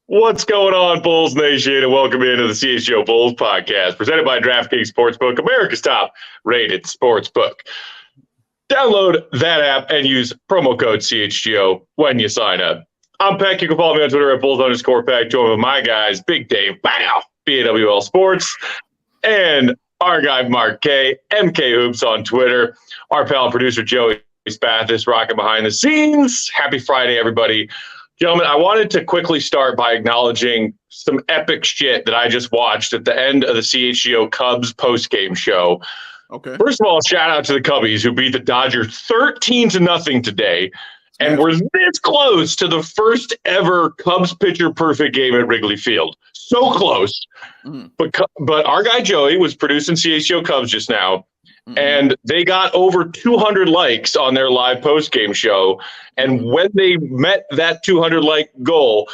What's going on, Bulls Nation, and welcome into the CHGO Bulls Podcast, presented by DraftKings Sportsbook, America's top-rated sportsbook. Download that app and use promo code CHGO when you sign up. I'm Peck. You can follow me on Twitter at Bulls_Peck. Join with my guys, Big Dave, BAWL Sports, and our guy, Mark K, MK Hoops on Twitter. Our pal and producer, Joey Spathis, rocking behind the scenes. Happy Friday, everybody. Gentlemen, I wanted to quickly start by acknowledging some epic shit that I just watched at the end of the CHGO Cubs postgame show. Okay. First of all, shout out to the Cubbies who beat the Dodgers 13-0 today, and were this close to the first ever Cubs pitcher perfect game at Wrigley Field. So close. Mm-hmm. But our guy Joey was producing CHGO Cubs just now. Mm-hmm. And they got over 200 likes on their live post-game show. And when they met that 200-like goal,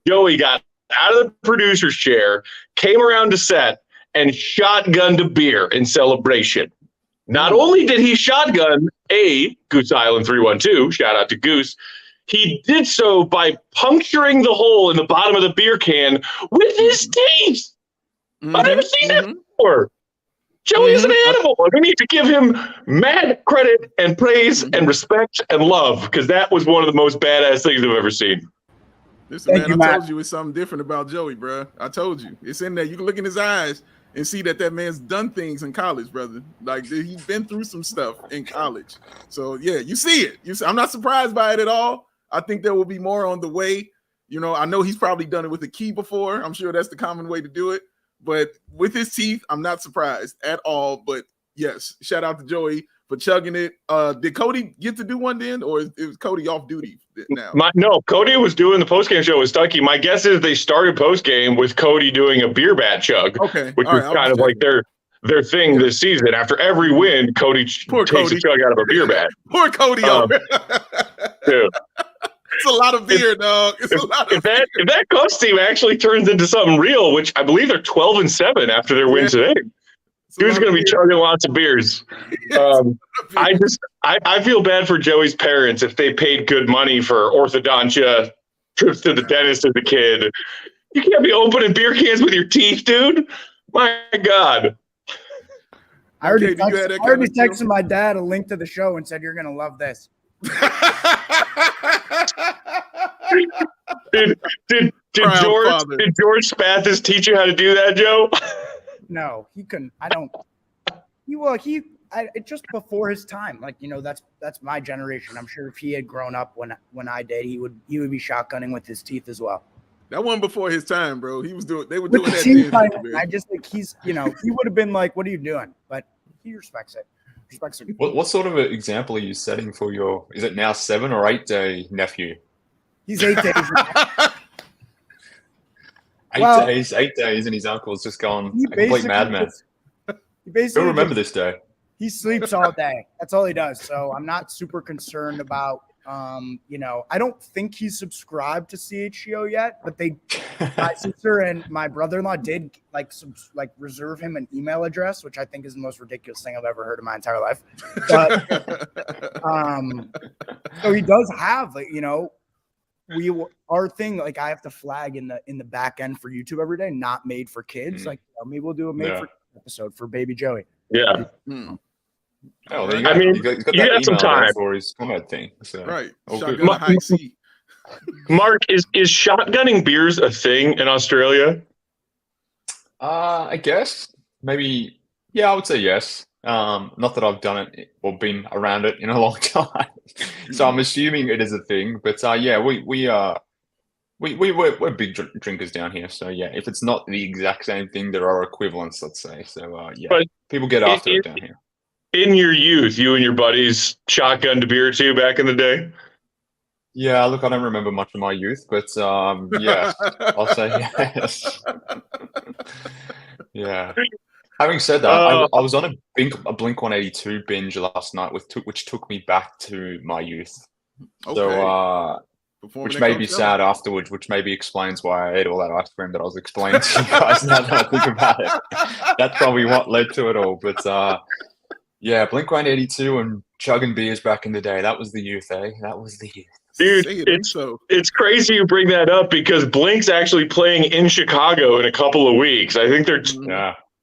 Joey got out of the producer's chair, came around to set, and shotgunned a beer in celebration. Not only did he shotgun Goose Island 312, shout out to Goose, he did so by puncturing the hole in the bottom of the beer can with his teeth. Mm-hmm. I've never seen that before. Joey is an animal. We need to give him mad credit and praise and respect and love, because that was one of the most badass things I've ever seen. Listen, man, I told you it's something different about Joey, bro. I told you. It's in there. You can look in his eyes and see that man's done things in college, brother. Like, he's been through some stuff in college. So, yeah, you see it. I'm not surprised by it at all. I think there will be more on the way. You know, I know he's probably done it with a key before. I'm sure that's the common way to do it. But with his teeth, I'm not surprised at all. But yes, shout out to Joey for chugging it. Did Cody get to do one then, or is Cody off duty now? No, Cody was doing the postgame show with Stuckey. My guess is they started postgame with Cody doing a beer bat chug, which was kind of like their thing this season. After every win, Cody takes a chug out of a beer bat. Poor Cody. Dude. It's a lot of beer, dog. It's a lot of beer. If that Cubs team actually turns into something real, which I believe they're 12-7 after their win today, dude's going to be chugging lots of beers. I feel bad for Joey's parents if they paid good money for orthodontia, trips to the dentist as a kid. You can't be opening beer cans with your teeth, dude. My God. I already texted my dad a link to the show and said, "You're going to love this." Did George Spathis teach you how to do that, Joe? No, he couldn't. Just before his time. Like, you know, that's my generation. I'm sure if he had grown up when I did, he would be shotgunning with his teeth as well. That wasn't before his time, bro. They were doing that. I just think he's, he would have been like, "What are you doing?" But he respects it. What sort of an example are you setting for your, is it now 7 or 8 day nephew? He's 8 days. 8 days, and his uncle's just gone a complete madman. He'll remember this day. He sleeps all day. That's all he does. So I'm not super concerned about, I don't think he's subscribed to CHGO yet, but my sister and my brother-in-law did reserve him an email address, which I think is the most ridiculous thing I've ever heard in my entire life. But, so he does have, our thing, like, I have to flag in the back end for YouTube every day, not made for kids. Mm-hmm. Like, maybe we'll do a made for kids episode for baby Joey. Yeah. Mm. Oh, you got some time for his comment thing. So. Right. Mark, is shotgunning beers a thing in Australia? I guess maybe. Yeah, I would say yes. Not that I've done it or been around it in a long time, so I'm assuming it is a thing. But yeah, we We're big drinkers down here, so yeah. If it's not the exact same thing, there are equivalents, let's say. So yeah, But people get after it down here. In your youth, you and your buddies shotgunned a beer or two back in the day? Yeah, look, I don't remember much of my youth, but yes, I'll say yes. Yeah. Having said that, I was on a Blink 182 binge last night, which took me back to my youth. Okay. So, which may be sad afterwards, which maybe explains why I ate all that ice cream that I was explaining to you guys now that I think about it. That's probably what led to it all. But yeah, Blink 182 and chugging beers back in the day, that was the youth, eh? That was the youth. Dude, it's crazy you bring that up because Blink's actually playing in Chicago in a couple of weeks. I think they're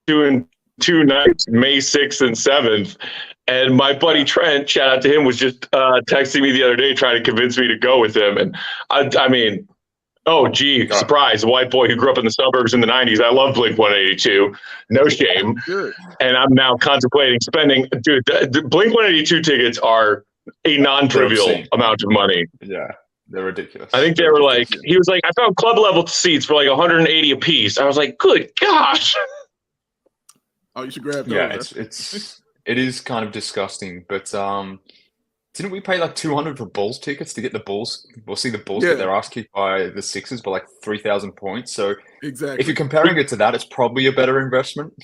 doing 2 nights, May 6th and 7th. And my buddy Trent, shout out to him, was just texting me the other day trying to convince me to go with him. And I mean, surprise, a white boy who grew up in the suburbs in the 90s. I love Blink 182. No shame. And I'm now contemplating spending, dude, the Blink 182 tickets are a non-trivial amount of money. Yeah, they're ridiculous. I think they were like, he was like, I found club level seats for like 180 a piece. I was like, good gosh. Oh, you should grab those. Yeah, it is kind of disgusting, but didn't we pay like $200 for Bulls tickets to get the Bulls? We'll see the Bulls get their ass kicked by the Sixers by like 3,000 points. So exactly, if you're comparing it to that, it's probably a better investment.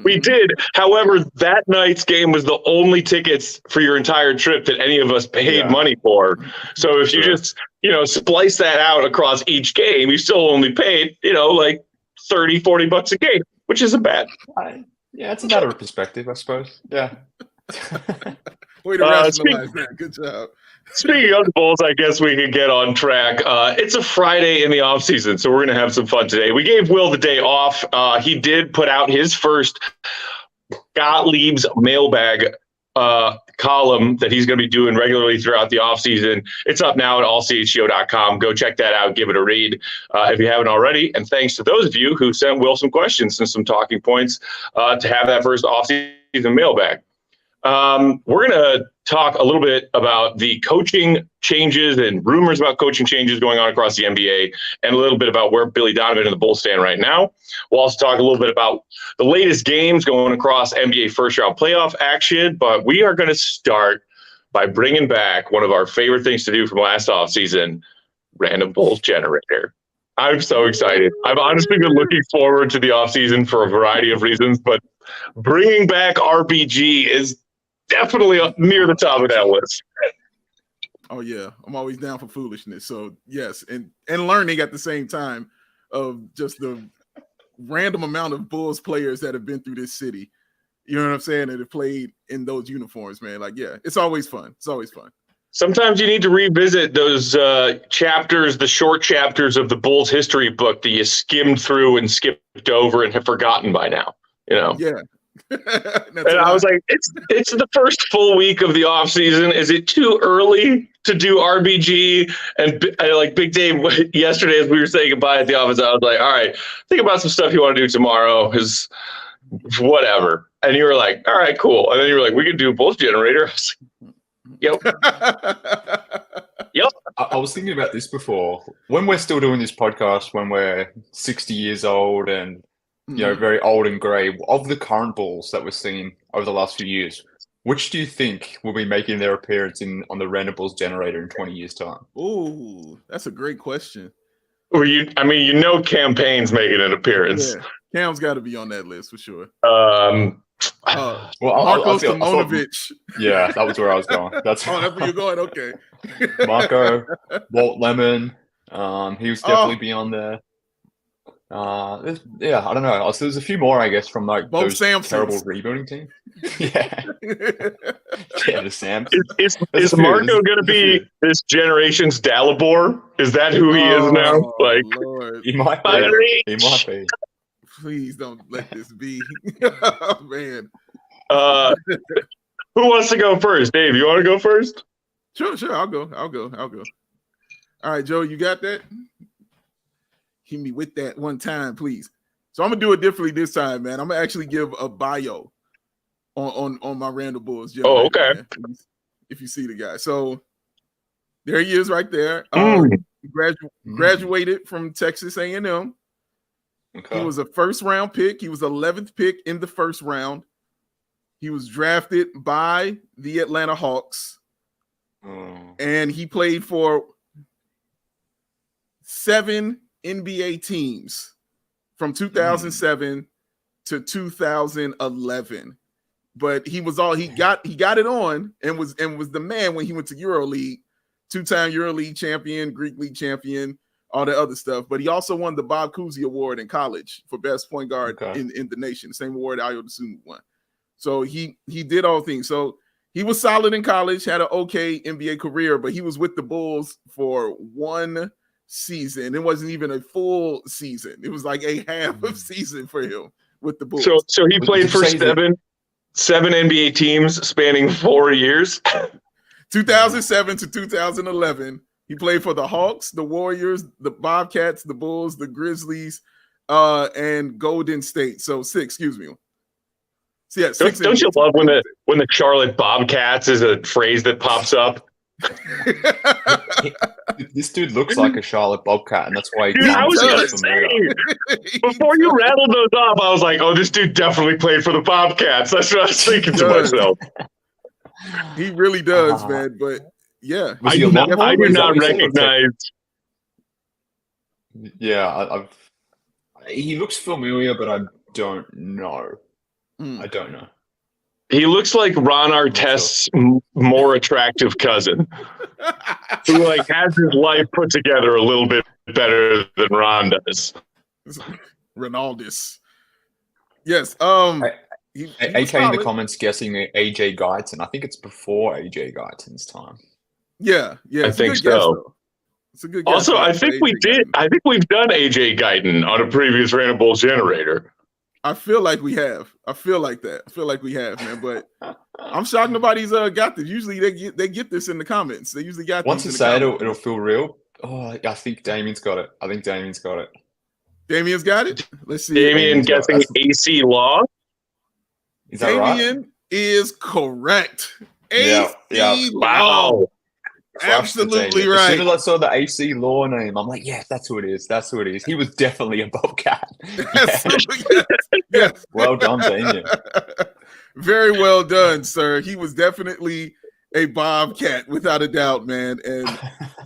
We did. However, that night's game was the only tickets for your entire trip that any of us paid money for. So if you just, splice that out across each game, you still only paid, like $30-$40 a game, which isn't bad. Yeah, it's a matter of perspective, I suppose. Yeah. Way to rationalize that. Good job. Speaking of the Bulls, I guess we can get on track. It's a Friday in the offseason, so we're going to have some fun today. We gave Will the day off. He did put out his first Gottlieb's mailbag column that he's going to be doing regularly throughout the offseason. It's up now at allchgo.com. Go check that out. Give it a read if you haven't already. And thanks to those of you who sent Will some questions and some talking points to have that first offseason mailbag. We're going to talk a little bit about the coaching changes and rumors about coaching changes going on across the NBA, and a little bit about where Billy Donovan and the Bulls stand right now. We'll also talk a little bit about the latest games going across NBA first-round playoff action, but we are going to start by bringing back one of our favorite things to do from last offseason, Random Bulls Generator. I'm so excited. I've honestly been looking forward to the offseason for a variety of reasons, but bringing back RBG is definitely near the top of that list. Oh yeah, I'm always down for foolishness. So yes, and learning at the same time of just the random amount of Bulls players that have been through this city. You know what I'm saying? That have played in those uniforms, man. Like, yeah, it's always fun. It's always fun. Sometimes you need to revisit those chapters, the short chapters of the Bulls history book that you skimmed through and skipped over and have forgotten by now. Yeah. And I was like, it's the first full week of the off season. Is it too early to do RBG? And like Big Dave yesterday, as we were saying goodbye at the office, I was like, all right, think about some stuff you want to do tomorrow, is whatever. And you were like, all right, cool. And then you were like, we could do a Bulls Generator. I was like, yep. I was thinking about this before. When we're still doing this podcast, when we're 60 years old and very old and grey, of the current Bulls that we're seeing over the last few years, which do you think will be making their appearance on the Random Bulls Generator in 20 years' time? Ooh, that's a great question. Well, Cam Payne's making an appeance. Yeah, Cam's got to be on that list for sure. Well, Marco Simonovic. Yeah, that was where I was going. That's where you're going. Okay. Marco, Walt Lemon. He was definitely be on there. I don't know. So there's a few more, I guess, from like Both those Samsons. Terrible rebuilding team. Yeah, the Samsons. Is Marco going to be this generation's Dalibor? Is that who he is now? Like, Lord. He might be. He might be. Please don't let this be. Oh, man. Who wants to go first? Dave, you want to go first? Sure. I'll go. All right, Joe, you got that? Hit me with that one time, please. So I'm gonna do it differently this time, man. I'm gonna actually give a bio on my Random Bulls Generator. Oh, okay. Man, if you see the guy, so there he is right there. Graduated from Texas A&M. Okay. He was a first-round pick. He was 11th pick in the first round. He was drafted by the Atlanta Hawks. And he played for 7 NBA teams from 2007 to 2011. But he got it on and was the man when he went to EuroLeague, 2-time EuroLeague champion, Greek League champion, all the other stuff. But he also won the Bob Cousy Award in college for best point guard in the nation, the same award Ayo Dosunmu won. So he did all things. So he was solid in college, had an okay NBA career, but he was with the Bulls for 1 season. It wasn't even a full season. It was like a half of season for him with the Bulls. So he played for seven NBA teams spanning 4 years. 2007 to 2011. He played for the Hawks, the Warriors, the Bobcats, the Bulls, the Grizzlies, and Golden State. So 6, excuse me. So yeah, 6. Don't you love when the Charlotte Bobcats is a phrase that pops up? This dude looks like a Charlotte Bobcat, and that's why he I was going to say, before you rattled those off, I was like, oh, this dude definitely played for the Bobcats. That's what I was thinking to myself. He really does, man. But yeah, I do not recognize. Yeah, he looks familiar, but I don't know. I don't know. He looks like Ron Artest's more attractive cousin, who has his life put together a little bit better than Ron does. Ronaldus. Yes. AK in the comments guessing AJ Guyton. I think it's before AJ Guyton's time. Yeah. I think so. It's a good guess. Also, I think we did. I think we've done AJ Guyton on a previous Random Bulls Generator. I feel like we have. I feel like that. I feel like we have, man. But I'm shocked nobody's got this. Usually they get this in the comments. They usually got. Once you say it, it'll feel real. Oh, I think Damien's got it. Damien's got it. Let's see. Damien guessing AC Law. Is that right? Damien is correct. Yeah. Wow. Absolutely right. As soon as I saw the AC Law name, I'm like, yes, that's who it is. He was definitely a Bobcat. Yes. Well done, Damien. Very well done, sir. He was definitely a Bobcat, without a doubt, man. And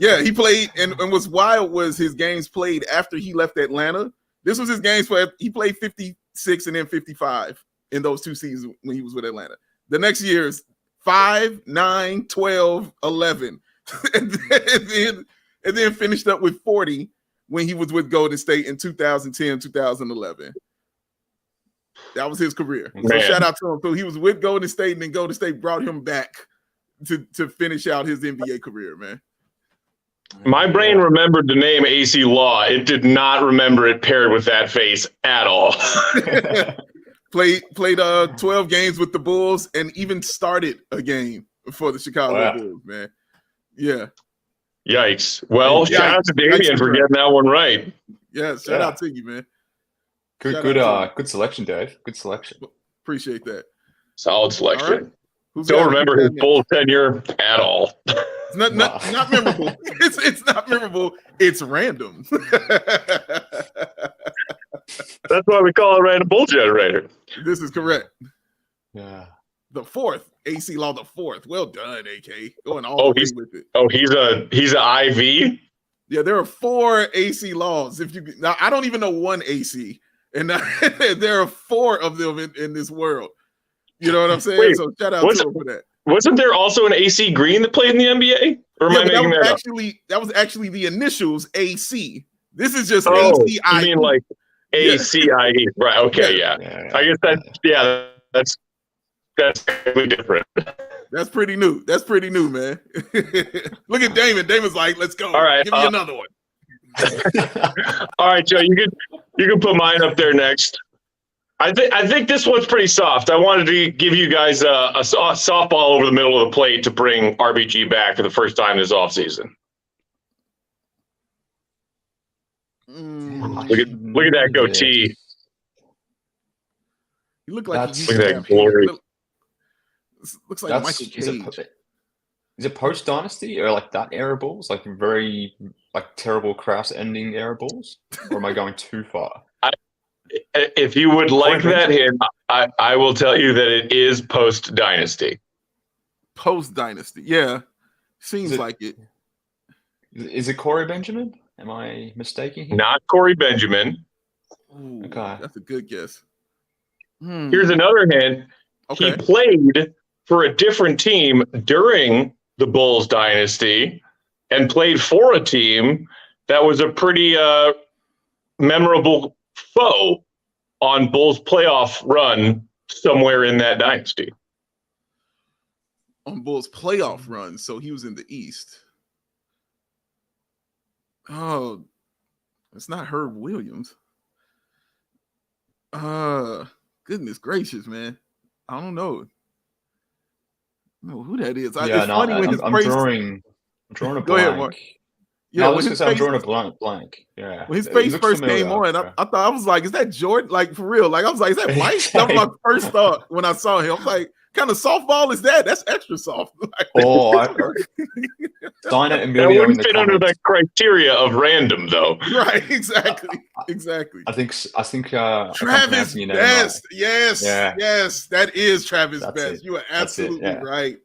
yeah, he played, and what's wild was his games played after he left Atlanta. This was his games for, he played 56 and then 55 in those 2 seasons when he was with Atlanta. The next year is 5, 9, 12, 11. and then finished up with 40 when he was with Golden State in 2010, 2011. That was his career. Man. So shout out to him. So he was with Golden State, and then Golden State brought him back to finish out his NBA career, man. My brain remembered the name AC Law. It did not remember it paired with that face at all. Played 12 games with the Bulls and even started a game for the Chicago Bulls, man. Yeah. Yikes. Well, shout out to Damien for getting that one right. Yeah, shout out to you, man. Good selection, Dave. Good selection. Appreciate that. Solid selection. Right. Don't remember his Bulls tenure at all. It's not memorable. It's not memorable. It's random. That's why we call it Random Bull Generator. This is correct. Yeah. The 4th, AC Law the 4th. Well done, AK. Going all the way with it. Oh, he's an IV? Yeah, there are 4 AC Laws. Now, I don't even know one AC, and there are 4 of them in this world. You know what I'm saying? So shout out to him for that. Wasn't there also an AC Green that played in the NBA? Or am I making that up? That was actually the initials AC. This is just ACIE. You mean like ACIE? Right. Okay. Yeah. I guess that's completely different. That's pretty new. Man. Look at Damon. Damon's like, let's go. All right. Give me another one. All right, Joe. You can put mine up there next. I think this one's pretty soft. I wanted to give you guys a softball over the middle of the plate to bring RBG back for the first time this offseason. Look at that goatee. You look like look at that glory. Looks like Michael Cage. Is it post Dynasty or like that era Bulls, like very like terrible Kraus ending era Bulls, or am I going too far? If you would like that hint, I will tell you that it is post Dynasty. Post Dynasty, yeah, seems like it. Is it Corey Benjamin? Am I mistaken here? Not Corey Benjamin. Ooh, okay, that's a good guess. Here's another hint. Okay. He played for a different team during the Bulls dynasty and played for a team that was a pretty memorable foe on Bulls playoff run somewhere in that dynasty. On Bulls playoff run, so he was in the East. Oh, it's not Herb Williams. Goodness gracious, man. I don't know. I don't know who that is. I'm drawing a blank. Go ahead, Mark. Yeah, I'm drawing a blank. Yeah. When his face first came on, I thought, I was like, is that Jordan? Like, for real. Like, I was like, is that Mike? That was my first thought when I saw him. I was like, kind of softball is that? That's extra soft. Sign it, Emilio. That wouldn't fit under that criteria of random, though. Right, exactly. I think Travis Best. Yes, that is Travis Best. You are absolutely right.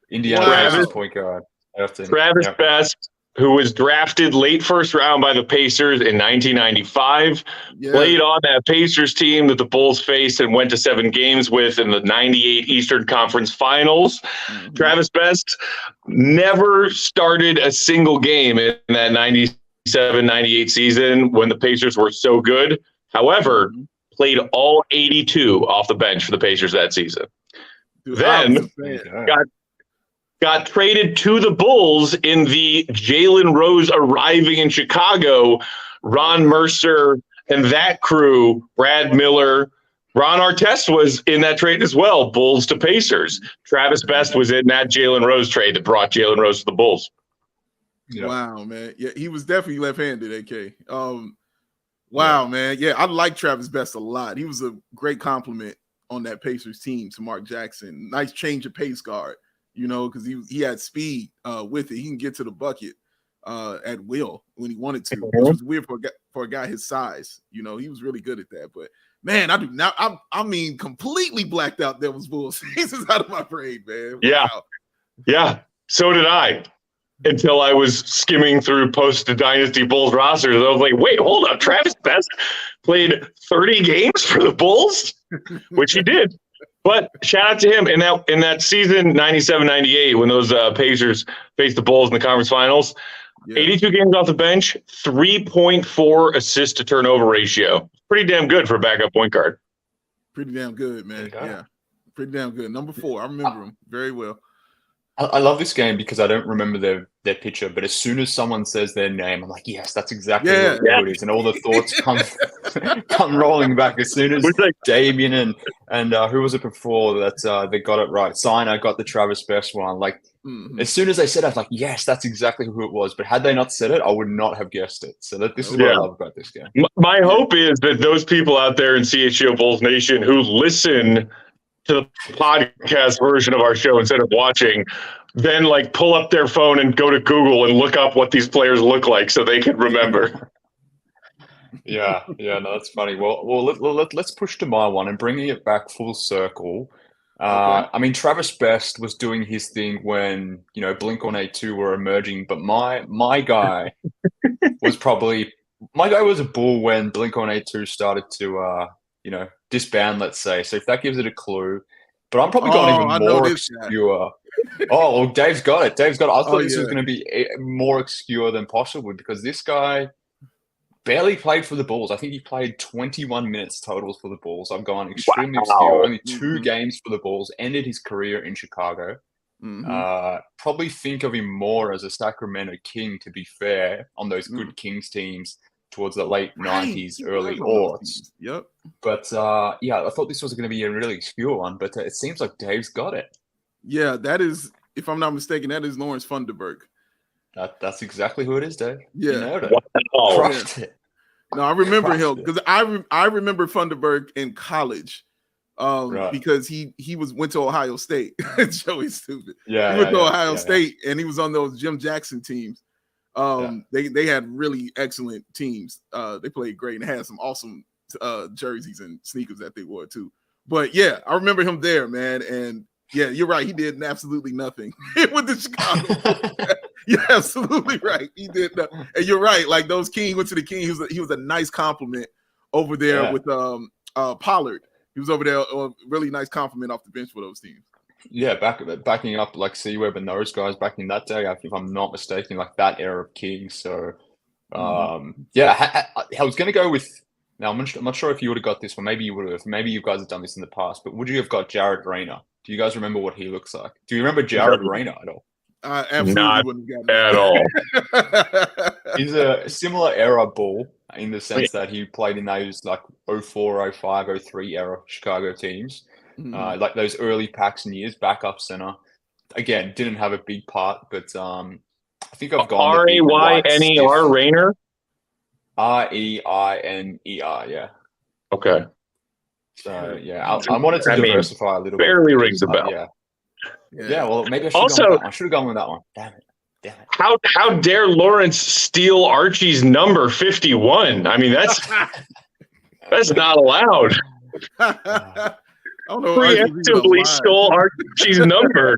Indiana point guard. Travis Best, who was drafted late first round by the Pacers in 1995, played on that Pacers team that the Bulls faced and went to 7 games with in the 98 Eastern Conference Finals. Mm-hmm. Travis Best never started a single game in that 97-98 season when the Pacers were so good. However, played all 82 off the bench for the Pacers that season. Then got traded to the Bulls in the Jalen Rose arriving in Chicago, Ron Mercer and that crew, Brad Miller. Ron Artest was in that trade as well, Bulls to Pacers. Travis Best was in that Jalen Rose trade that brought Jalen Rose to the Bulls. Yeah. Wow, man. Yeah, he was definitely left-handed, AK. Wow, man. Yeah, I like Travis Best a lot. He was a great compliment on that Pacers team to Mark Jackson. Nice change of pace guard. You know, because he had speed with it. He can get to the bucket at will when he wanted to, which was weird for a guy his size. You know, he was really good at that. But man, I mean, completely blacked out Devil's Bulls. This is out of my brain, man. Wow. Yeah. So did I. Until I was skimming through post-Dynasty Bulls rosters. I was like, wait, hold up. Travis Best played 30 games for the Bulls, which he did. But shout out to him in that season, 97-98, when those Pacers faced the Bulls in the conference finals. 82 games off the bench, 3.4 assist to turnover ratio. Pretty damn good for a backup point guard. Pretty damn good, man. Yeah, pretty damn good. Number 4, I remember him very well. I love this game because I don't remember their picture, but as soon as someone says their name, I'm like, yes, that's exactly what it is. And all the thoughts come rolling back as soon as Damian and who was it before that they got it right? Sina got the Travis Best one. Like, as soon as they said it, I was like, yes, that's exactly who it was. But had they not said it, I would not have guessed it. So this is what I love about this game. My hope is that those people out there in CHGO Bulls Nation who listen to the podcast version of our show instead of watching, then like pull up their phone and go to Google and look up what these players look like so they can remember. No, that's funny. Well, let's push to my one and bringing it back full circle. I mean, Travis Best was doing his thing when, you know, Blink-182 were emerging, but my guy was a Bull when Blink-182 started to, you know, disband, let's say. So if that gives it a clue, but I'm probably going even more obscure. Oh, well, Dave's got it. I thought this was going to be more obscure than possible because this guy barely played for the Bulls. I think he played 21 minutes total for the Bulls. I've gone extremely obscure. Only 2 games for the Bulls. Ended his career in Chicago. Probably think of him more as a Sacramento King, to be fair, on those good Kings teams towards the late 90s, early aughts. Yep. But, I thought this was going to be a really obscure one, but it seems like Dave's got it. Yeah, that is, if I'm not mistaken, that is Lawrence Funderburk. That's exactly who it is, Dave. Yeah. You know it. Crushed it. No, I remember him because I remember Funderburk in college. because he went to Ohio State. Joey's stupid. Yeah, he went to Ohio State, and he was on those Jim Jackson teams. They had really excellent teams. They played great and had some awesome jerseys and sneakers that they wore too. But yeah, I remember him there, man. And yeah, you're right. He did absolutely nothing with the Chicago. You're absolutely right. He did, and you're right. Like those King went to the King. He was a nice compliment over there with Pollard. He was over there, a really nice compliment off the bench for those teams. Yeah, backing up like C Webb and those guys back in that day, if I'm not mistaken, like that era of King. So, I was going to go with. Now, I'm not sure if you would have got this one. Maybe you would have. Maybe you guys have done this in the past. But would you have got Jared Rayner? Do you guys remember what he looks like? Do you remember Jared Rayner at all? Absolutely not wouldn't have at all. He's a similar era Bull in the sense that he played in those like 04, 05, 03 era Chicago teams. Like those early Paxson years, backup center. Again, didn't have a big part, but I think I've gone Rayner. Rayner? Reiner, yeah. Okay. So yeah, I wanted to diversify a little bit. Barely rings a bell. Yeah, well, maybe I should have gone with that one. Damn it. How dare Lawrence steal Archie's number 51? I mean, that's not allowed. I don't know. Preemptively stole Archie's number.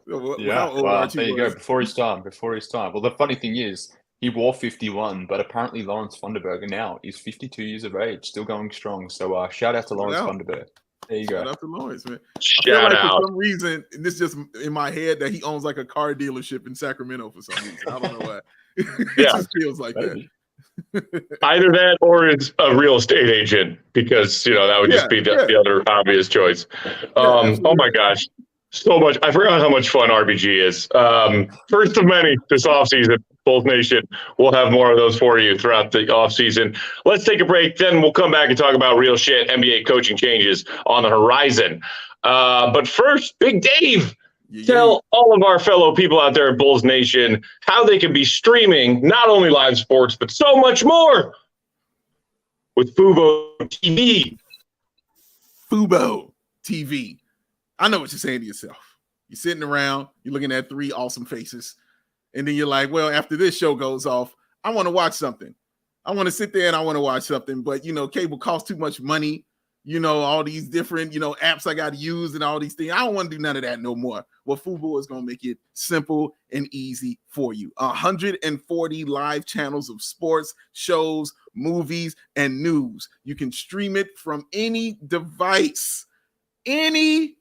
Well, there you go. Before his time. Well, the funny thing is, he wore 51, but apparently Lawrence Funderburger now is 52 years of age, still going strong. So shout out to Lawrence Funderburger. There you go. Shout out to Lawrence, man. Shout out. For some reason, and this is just in my head, that he owns like a car dealership in Sacramento for some reason. I don't know why. It just feels like that. Either that or it's a real estate agent, because that would just be the other obvious choice. Oh my gosh, so much! I forgot how much fun RBG is. First of many this offseason. Bulls Nation, we'll have more of those for you throughout the offseason. Let's take a break, then we'll come back and talk about real shit, NBA coaching changes on the horizon. But first, Big Dave, tell all of our fellow people out there at Bulls Nation how they can be streaming not only live sports, but so much more with Fubo TV. Fubo TV. I know what you're saying to yourself. You're sitting around, you're looking at three awesome faces, and then you're like, well, after this show goes off, I want to watch something. I want to sit there and I want to watch something, but cable costs too much money. All these different, apps I got to use and all these things. I don't want to do none of that no more. Well, Fubo is going to make it simple and easy for you. 140 live channels of sports, shows, movies, and news. You can stream it from any device. Screen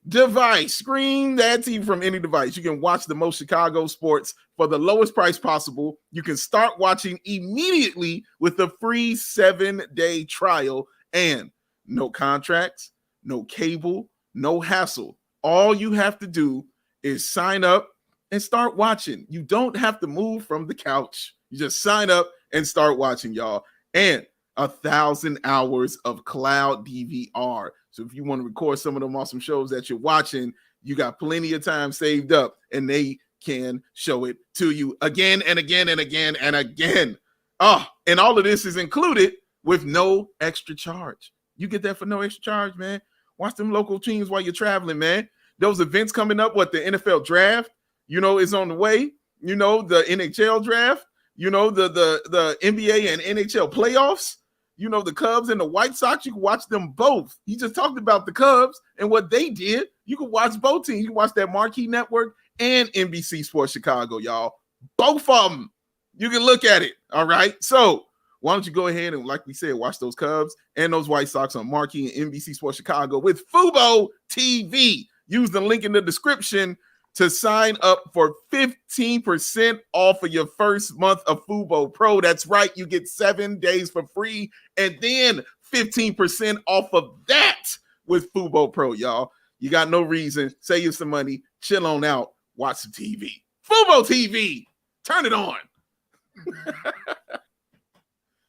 that TV from any device. You can watch the most Chicago sports for the lowest price possible. You can start watching immediately with a free 7-day trial, and no contracts, no cable, no hassle. All you have to do is sign up and start watching. You don't have to move from the couch. You just sign up and start watching, y'all. And 1,000 hours of cloud DVR. So if you want to record some of them awesome shows that you're watching, you got plenty of time saved up, and they can show it to you again and again and again and again. And all of this is included with no extra charge. You get that for no extra charge, man. Watch them local teams while you're traveling, man. Those events coming up, the NFL draft, is on the way. The NHL draft, the NBA and NHL playoffs. The Cubs and the White Sox, you can watch them both. He just talked about the Cubs and what they did. You can watch both teams. You can watch that Marquee Network and NBC Sports Chicago, y'all. Both of them. You can look at it, all right? So why don't you go ahead and, like we said, watch those Cubs and those White Sox on Marquee and NBC Sports Chicago with Fubo TV. Use the link in the description to sign up for 15% off of your first month of Fubo Pro. That's right. You get 7 days for free and then 15% off of that with Fubo Pro, y'all. You got no reason. Save some money. Chill on out. Watch some TV. Fubo TV. Turn it on.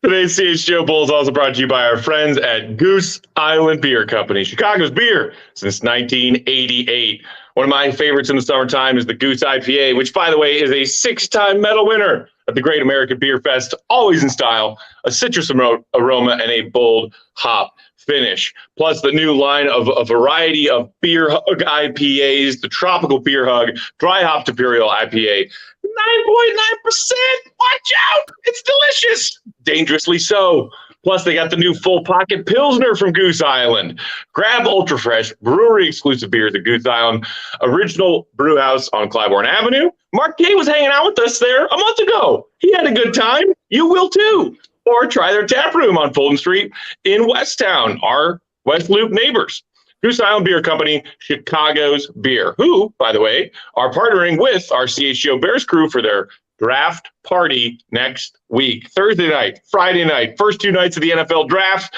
Today's CHGO Bulls also brought to you by our friends at Goose Island Beer Company, Chicago's beer since 1988. One of my favorites in the summertime is the Goose IPA, which, by the way, is a 6-time medal winner at the Great American Beer Fest, always in style, a citrus aroma, and a bold hop finish. Plus the new line of a variety of Beer Hug IPAs, the Tropical Beer Hug Dry Hopped Imperial IPA. 9.9%. Watch out. It's delicious. Dangerously so. Plus, they got the new Full Pocket Pilsner from Goose Island. Grab Ultra Fresh, brewery exclusive beers at Goose Island, original brew house on Clybourne Avenue. Mark K was hanging out with us there a month ago. He had a good time. You will too. Or try their tap room on Fulton Street in Westtown, our West Loop neighbors. Goose Island Beer Company, Chicago's beer, who, by the way, are partnering with our CHGO Bears crew for their draft party next week. Thursday night, Friday night, first 2 nights of the NFL draft.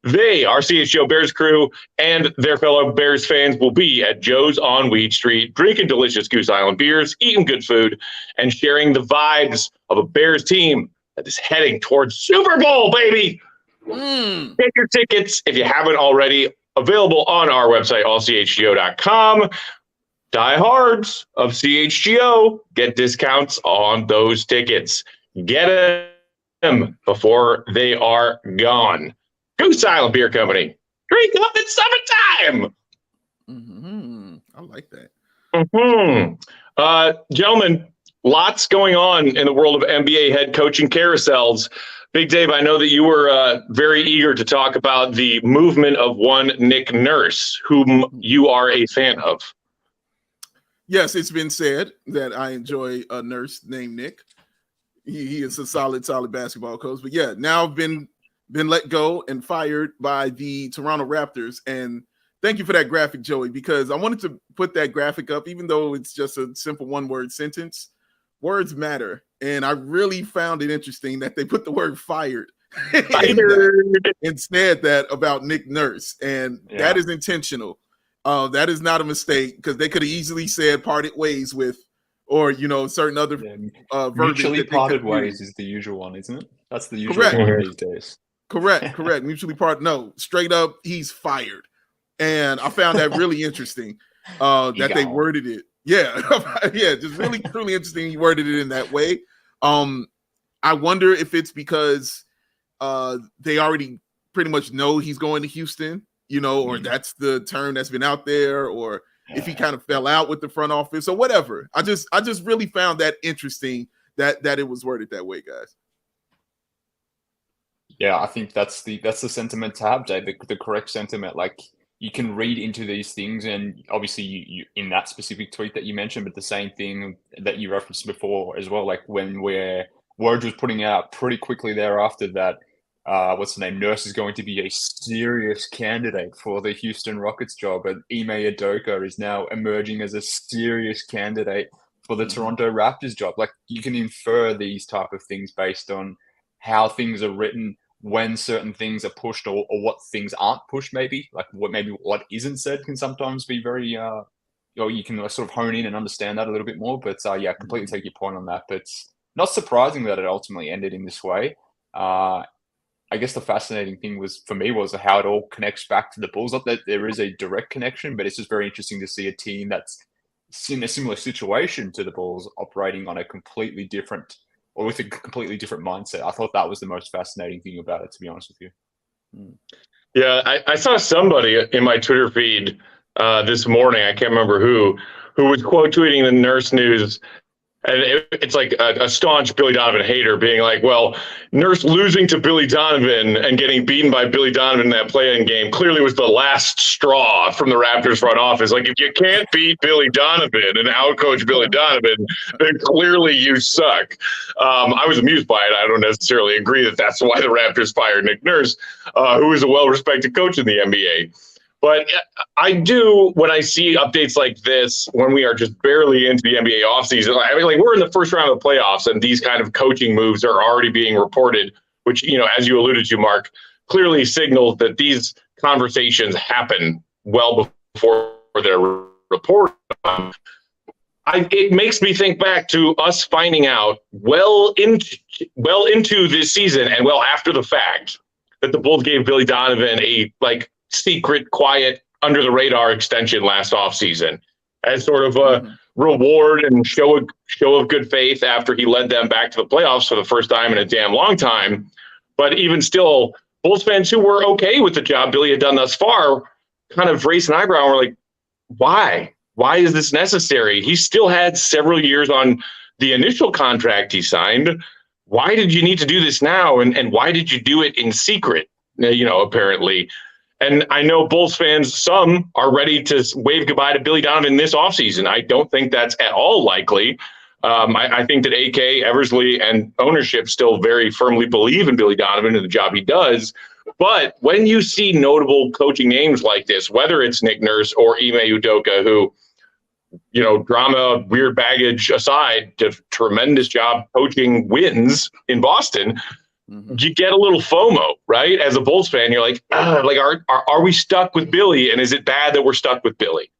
They, our CHGO Bears crew, and their fellow Bears fans will be at Joe's on Weed Street, drinking delicious Goose Island beers, eating good food, and sharing the vibes of a Bears team that is heading towards Super Bowl, baby. Get your tickets if you haven't already. Available on our website, allchgo.com. Diehards of CHGO get discounts on those tickets. Get them before they are gone. Goose Island Beer Company. Drink up in summertime. I like that. Gentlemen, lots going on in the world of NBA head coaching carousels. Big Dave, I know that you were very eager to talk about the movement of one Nick Nurse, whom you are a fan of. Yes, it's been said that I enjoy a nurse named Nick. He is a solid basketball coach. But yeah, now I've been let go and fired by the Toronto Raptors. And thank you for that graphic, Joey, because I wanted to put that graphic up, even though it's just a simple one-word sentence. Words matter. And I really found it interesting that they put the word fired instead that about Nick Nurse. And that is intentional. That is not a mistake, because they could have easily said parted ways with, or, certain other mutually parted ways is the usual one, isn't it? That's the usual one these days. Correct. Mutually parted. No, straight up, he's fired. And I found that really interesting that they worded it. Yeah, just really, truly interesting. He worded it in that way. I wonder if it's because they already pretty much know he's going to Houston, or that's the term that's been out there, or if he kind of fell out with the front office or whatever. I just really found that interesting that it was worded that way, guys. Yeah, I think that's the sentiment to have, Dave. The correct sentiment. Like, you can read into these things, and obviously you in that specific tweet that you mentioned, but the same thing that you referenced before as well, like when Woj was putting out pretty quickly thereafter that Nurse is going to be a serious candidate for the Houston Rockets job, and Ime Udoka is now emerging as a serious candidate for the Toronto Raptors job. Like, you can infer these type of things based on how things are written, when certain things are pushed, or what things aren't pushed, maybe. Like, what isn't said can sometimes be very, you can sort of hone in and understand that a little bit more. But I completely take your point on that. But it's not surprising that it ultimately ended in this way. I guess the fascinating thing for me was how it all connects back to the Bulls. Not that there is a direct connection, but it's just very interesting to see a team that's in a similar situation to the Bulls operating on a completely different, or with a completely different mindset. I thought that was the most fascinating thing about it, to be honest with you. Yeah, I saw somebody in my Twitter feed this morning, I can't remember who was quote tweeting the Nurse news. And it's like a staunch Billy Donovan hater being like, well, Nurse losing to Billy Donovan and getting beaten by Billy Donovan in that play-in game clearly was the last straw from the Raptors front office. Like, if you can't beat Billy Donovan and outcoach Billy Donovan, then clearly you suck. I was amused by it. I don't necessarily agree that that's why the Raptors fired Nick Nurse, who is a well-respected coach in the NBA. But I do, when I see updates like this, when we are just barely into the NBA offseason, I mean, like, we're in the first round of the playoffs, and these kind of coaching moves are already being reported, which, as you alluded to, Mark, clearly signals that these conversations happen well before they're reported on. It makes me think back to us finding out well into this season and well after the fact that the Bulls gave Billy Donovan a, secret, quiet, under the radar extension last offseason as sort of a reward and show of good faith after he led them back to the playoffs for the first time in a damn long time. But even still, Bulls fans who were okay with the job Billy had done thus far kind of raised an eyebrow and were like, why? Why is this necessary? He still had several years on the initial contract he signed. Why did you need to do this now? And why did you do it in secret? Apparently. And I know Bulls fans, some are ready to wave goodbye to Billy Donovan this offseason. I don't think that's at all likely. I think that AK, Eversley, and ownership still very firmly believe in Billy Donovan and the job he does. But when you see notable coaching names like this, whether it's Nick Nurse or Ime Udoka, who, drama, weird baggage aside, did a tremendous job coaching wins in Boston, you get a little FOMO, right? As a Bulls fan, you're like, are we stuck with Billy? And is it bad that we're stuck with Billy?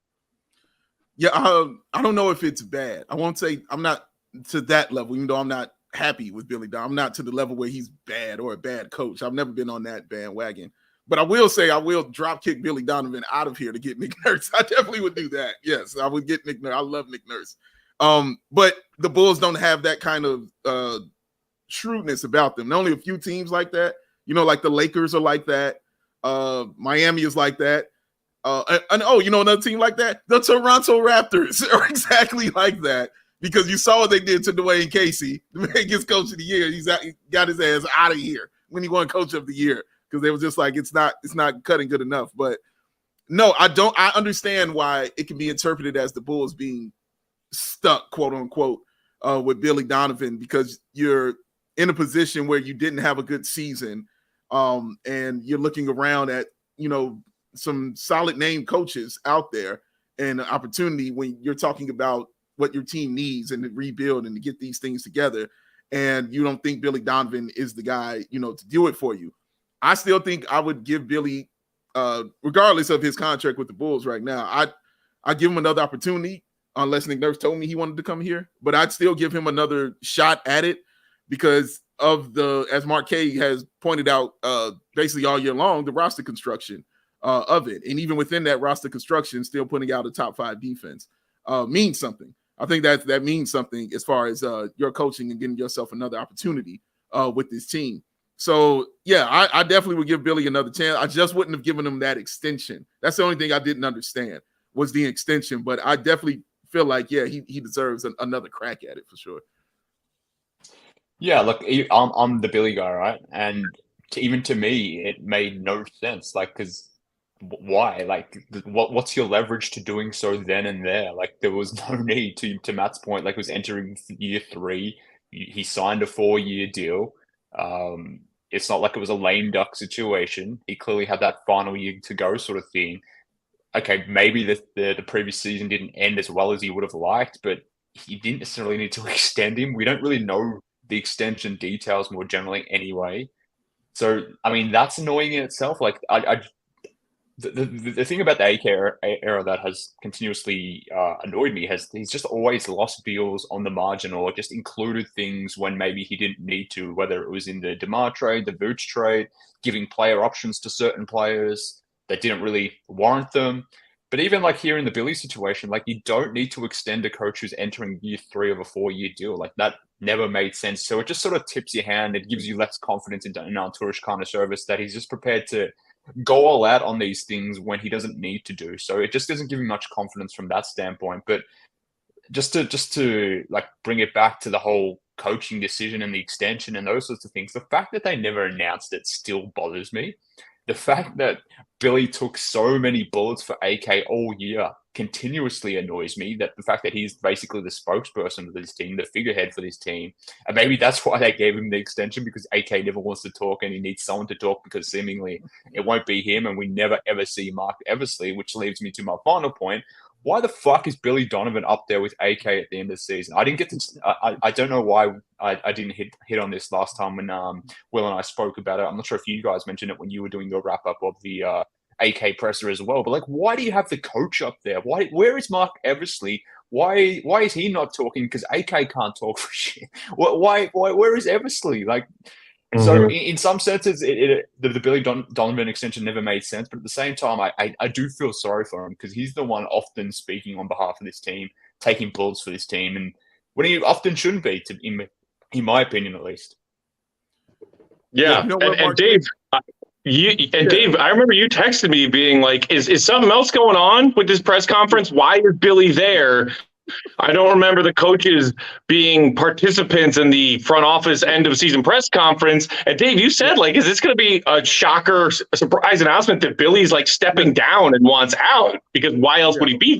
Yeah, I don't know if it's bad. I won't say I'm not to that level, even though I'm not happy with Billy Donovan. I'm not to the level where he's bad or a bad coach. I've never been on that bandwagon. But I will say I will drop kick Billy Donovan out of here to get Nick Nurse. I definitely would do that. Yes, I would get Nick Nurse. I love Nick Nurse. But the Bulls don't have that kind of shrewdness about them. Only a few teams like that. Like the Lakers are like that. Miami is like that. Another team like that? The Toronto Raptors are exactly like that, because you saw what they did to Dwayne Casey. The man gets coach of the year. He got his ass out of here when he won coach of the year, because they were just like, it's not cutting good enough. But no, I understand why it can be interpreted as the Bulls being stuck, quote unquote, with Billy Donovan, because you're in a position where you didn't have a good season, and you're looking around at, some solid name coaches out there, and an opportunity when you're talking about what your team needs and to rebuild and to get these things together, and you don't think Billy Donovan is the guy, to do it for you. I still think I would give Billy, regardless of his contract with the Bulls right now, I'd give him another opportunity, unless Nick Nurse told me he wanted to come here, but I'd still give him another shot at it, because of as Mark K has pointed out, basically all year long, the roster construction of it. And even within that roster construction, still putting out a top 5 defense means something. I think that means something as far as your coaching and getting yourself another opportunity with this team. So, yeah, I definitely would give Billy another chance. I just wouldn't have given him that extension. That's the only thing I didn't understand, was the extension. But I definitely feel like, yeah, he deserves another crack at it for sure. Yeah, look, I'm the Billy guy, right? And even to me, it made no sense. Because why? What's your leverage to doing so then and there? There was no need to Matt's point. It was entering year 3. He signed a 4-year deal. It's not like it was a lame duck situation. He clearly had that final year to go, sort of thing. Okay, maybe the previous season didn't end as well as he would have liked, but he didn't necessarily need to extend him. We don't really know the extension details more generally anyway. So, I mean, that's annoying in itself. The thing about the AK era that has continuously annoyed me he's just always lost deals on the margin, or just included things when maybe he didn't need to, whether it was in the DeMar trade, the Vooch trade, giving player options to certain players that didn't really warrant them. But even here in the Billy situation, you don't need to extend a coach who's entering year 3 of a 4-year deal. That never made sense. So it just sort of tips your hand. It gives you less confidence in an Arturish kind of service, that he's just prepared to go all out on these things when he doesn't need to do. So it just doesn't give me much confidence from that standpoint. But just to bring it back to the whole coaching decision and the extension and those sorts of things, the fact that they never announced it still bothers me. The fact that Billy took so many bullets for AK all year continuously annoys me. That the fact that he's basically the spokesperson of this team, the figurehead for this team, and maybe that's why they gave him the extension, because AK never wants to talk and he needs someone to talk, because seemingly it won't be him, and we never ever see Mark Eversley, which leads me to my final point. Why the fuck is Billy Donovan up there with AK at the end of the season? I didn't get to. I don't know why I didn't hit on this last time when Will and I spoke about it. I'm not sure if you guys mentioned it when you were doing your wrap up of the AK presser as well. But why do you have the coach up there? Where is Mark Eversley? Why is he not talking? Because AK can't talk for shit. Why? Where is Eversley? So in some senses, the Billy Donovan extension never made sense. But at the same time, I do feel sorry for him, because he's the one often speaking on behalf of this team, taking bullets for this team, and when he often shouldn't be, in my opinion, at least. Yeah, and Dave, Dave, I remember you texted me being like, is something else going on with this press conference? Why is Billy there? I don't remember the coaches being participants in the front office end of season press conference. And Dave, you said, like, is this going to be a shocker, surprise announcement that Billy's like stepping down and wants out? Because why else would he be there?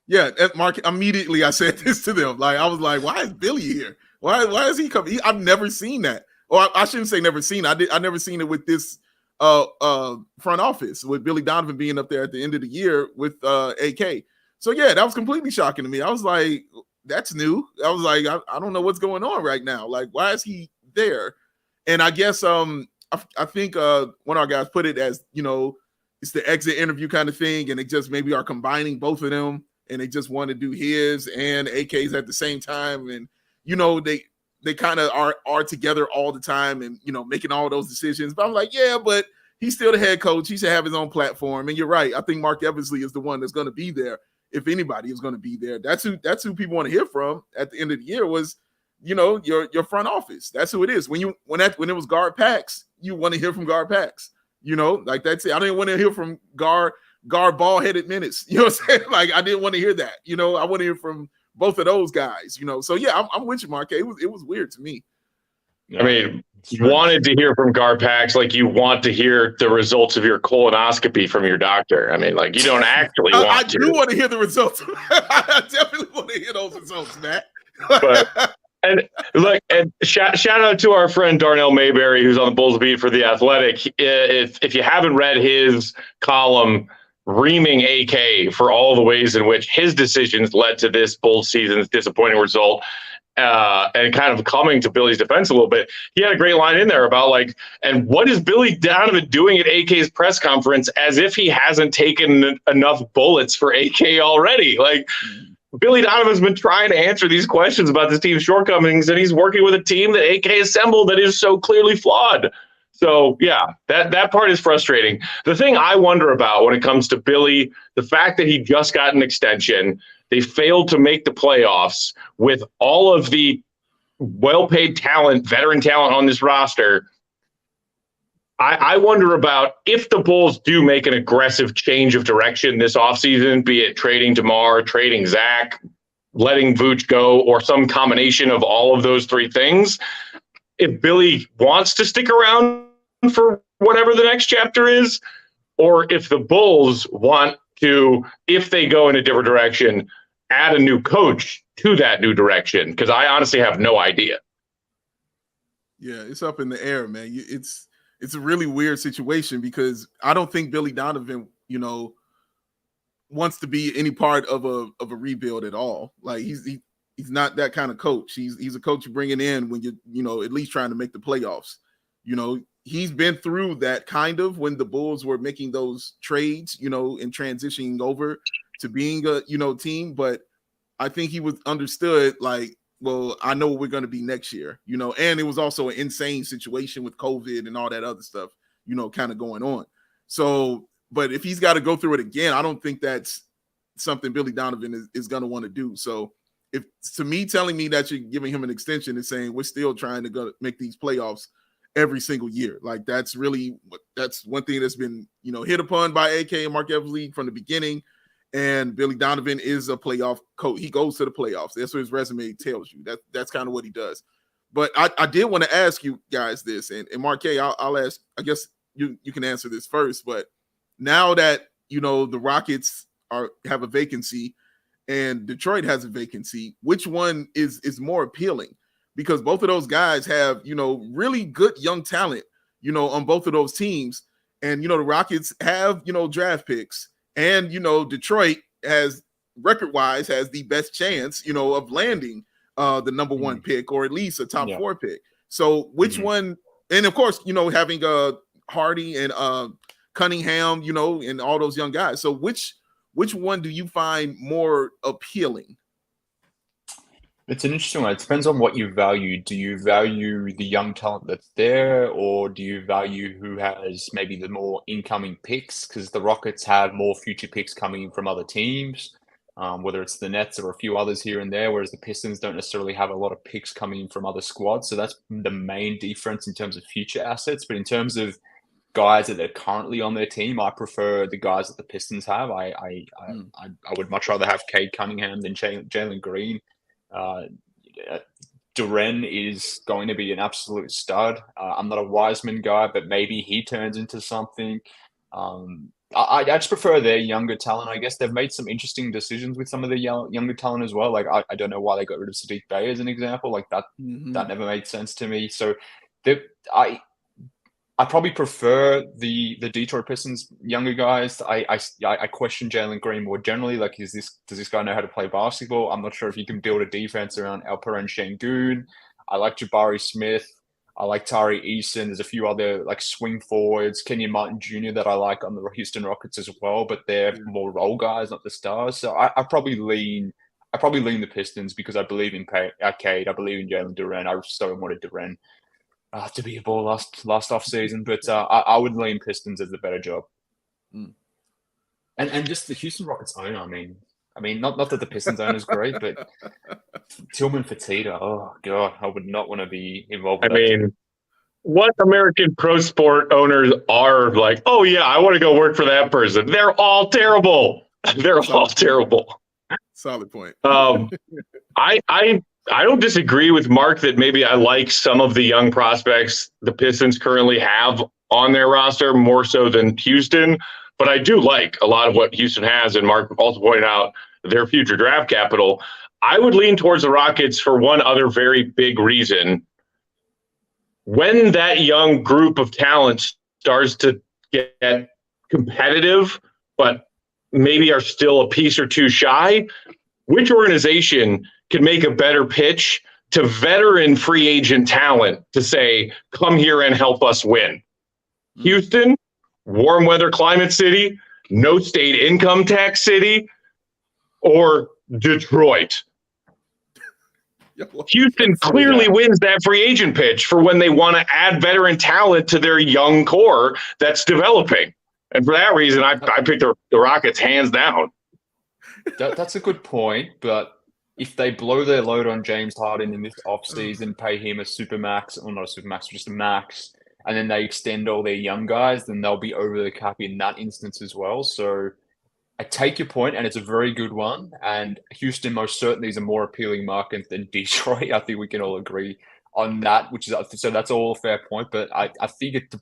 Yeah, Mark, immediately I said this to them. Like, I was like, why is Billy here? Why is he coming? I've never seen that. Or I shouldn't say never seen. I never seen it with this front office, with Billy Donovan being up there at the end of the year with AK. So yeah, that was completely shocking to me. I was like, that's new. I was like, I don't know what's going on right now. Like, why is he there? And I guess I think one of our guys put it as, you know, it's the exit interview kind of thing, and they just maybe are combining both of them, and they just want to do his and AK's at the same time, and you know, they kind of are together all the time, and you know, making all those decisions. But I'm like, yeah, but he's still the head coach. He should have his own platform. And you're right. I think Mark Eversley is the one that's going to be there. If anybody is going to be there, that's who people want to hear from at the end of the year was, you know, your front office. That's who it is. When it was guard Pax, you want to hear from guard Pax. You know, like that's it. I didn't want to hear from guard ball headed minutes. You know what I'm saying? Like I didn't want to hear that. You know, I want to hear from both of those guys. You know, so yeah, I'm with you, Mark. It was weird to me. I mean, wanted to hear from Garpax like you want to hear the results of your colonoscopy from your doctor. I mean, like you don't actually want I do want to hear the results. I definitely want to hear those results, Matt. And look, and shout out to our friend Darnell Mayberry, who's on the Bulls beat for The Athletic. If you haven't read his column, reaming AK for all the ways in which his decisions led to this Bulls season's disappointing result, and kind of coming to Billy's defense a little bit, he had a great line in there about like, and what is Billy Donovan doing at AK's press conference as if he hasn't taken enough bullets for AK already? Like, Billy Donovan's been trying to answer these questions about this team's shortcomings, and he's working with a team that AK assembled that is so clearly flawed. So, yeah, that part is frustrating. The thing I wonder about when it comes to Billy, the fact that he just got an extension, they failed to make the playoffs with all of the well-paid talent, veteran talent on this roster. I wonder about if the Bulls do make an aggressive change of direction this offseason, be it trading DeMar, trading Zach, letting Vooch go, or some combination of all of those three things. If Billy wants to stick around for whatever the next chapter is, or if the Bulls want to, if they go in a different direction, add a new coach to that new direction, because I honestly have no idea. Yeah, it's up in the air, man. It's a really weird situation because I don't think Billy Donovan, you know, wants to be any part of a rebuild at all. Like he's not that kind of coach. He's a coach you bring it in when you know, at least trying to make the playoffs. You know, he's been through that kind of when the Bulls were making those trades, you know, and transitioning over to being a, you know, team. But I think he was understood like, well, I know what we're going to be next year, you know, and it was also an insane situation with COVID and all that other stuff, you know, kind of going on. So, but if he's got to go through it again, I don't think that's something Billy Donovan is going to want to do. So if to me, telling me that you're giving him an extension is saying we're still trying to go make these playoffs every single year. Like that's one thing that's been, you know, hit upon by AK and Mark Eversley from the beginning. And Billy Donovan is a playoff coach. He goes to the playoffs. That's what his resume tells you. That's kind of what he does. But I did want to ask you guys this, and Mark K, I'll ask. I guess you can answer this first. But now that you know the Rockets have a vacancy and Detroit has a vacancy, which one is more appealing? Because both of those guys have, you know, really good young talent, you know, on both of those teams. And you know the Rockets have, you know, draft picks. And, you know, Detroit has record-wise has the best chance, you know, of landing the number one pick or at least a top four pick. So which one, and of course, you know, having Hardy and Cunningham, you know, and all those young guys. So which one do you find more appealing? It's an interesting one. It depends on what you value. Do you value the young talent that's there, or do you value who has maybe the more incoming picks? Because the Rockets have more future picks coming in from other teams, whether it's the Nets or a few others here and there, whereas the Pistons don't necessarily have a lot of picks coming in from other squads. So that's the main difference in terms of future assets. But in terms of guys that are currently on their team, I prefer the guys that the Pistons have. I would much rather have Cade Cunningham than Jalen Green. Duren is going to be an absolute stud. I'm not a Wiseman guy, but maybe he turns into something. I just prefer their younger talent. I guess they've made some interesting decisions with some of the younger talent as well. Like I don't know why they got rid of Sadiq Bey as an example. Like that never made sense to me. So I probably prefer the Detroit Pistons younger guys. I question Jalen Green more generally. Like, does this guy know how to play basketball? I'm not sure if you can build a defense around Alperen Şengün. I like Jabari Smith. I like Tari Eason. There's a few other like swing forwards, Kenyon Martin Jr. that I like on the Houston Rockets as well, but they're more role guys, not the stars. So I probably lean the Pistons because I believe in Cade. I believe in Jalen Duren. I still wanted Duren to be a ball last off season, but I would lean Pistons as the better job. And just the Houston Rockets owner. I mean, not that the Pistons owner is great, but Tillman Fertitta. Oh God, I would not want to be involved. What American pro sport owners are like? Oh yeah, I want to go work for that person. They're all terrible. They're all terrible. Solid point. I don't disagree with Mark that maybe I like some of the young prospects the Pistons currently have on their roster more so than Houston, but I do like a lot of what Houston has, and Mark also pointed out their future draft capital. I would lean towards the Rockets for one other very big reason. When that young group of talent starts to get competitive, but maybe are still a piece or two shy, which organization can make a better pitch to veteran free agent talent to say, come here and help us win? Houston, warm weather climate city, no state income tax city, or Detroit? Houston clearly wins that free agent pitch for when they want to add veteran talent to their young core that's developing. And for that reason, I picked the Rockets hands down. That's a good point, but if they blow their load on James Harden in this offseason, pay him a supermax, or not a supermax, just a max, and then they extend all their young guys, then they'll be over the cap in that instance as well. So I take your point, and it's a very good one. And Houston most certainly is a more appealing market than Detroit. I think we can all agree on that, so that's all a fair point. But I think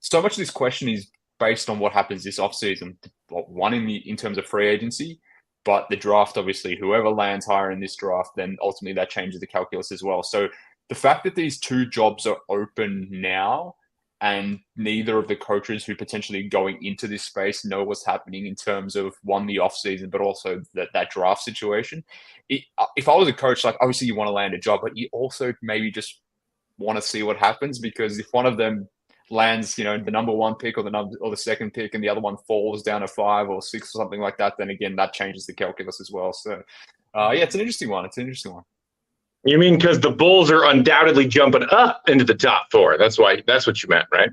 so much of this question is based on what happens this offseason. One, in terms of free agency, but the draft, obviously, whoever lands higher in this draft, then ultimately that changes the calculus as well. So the fact that these two jobs are open now and neither of the coaches who potentially going into this space know what's happening in terms of, one, the offseason, but also that draft situation. If I was a coach, like, obviously you want to land a job, but you also maybe just want to see what happens, because if one of them lands, the number one pick or the second pick, and the other one falls down to 5 or 6 or something like that, then again, that changes the calculus as well. So, it's an interesting one. You mean because the Bulls are undoubtedly jumping up into the top 4? That's what you meant, right?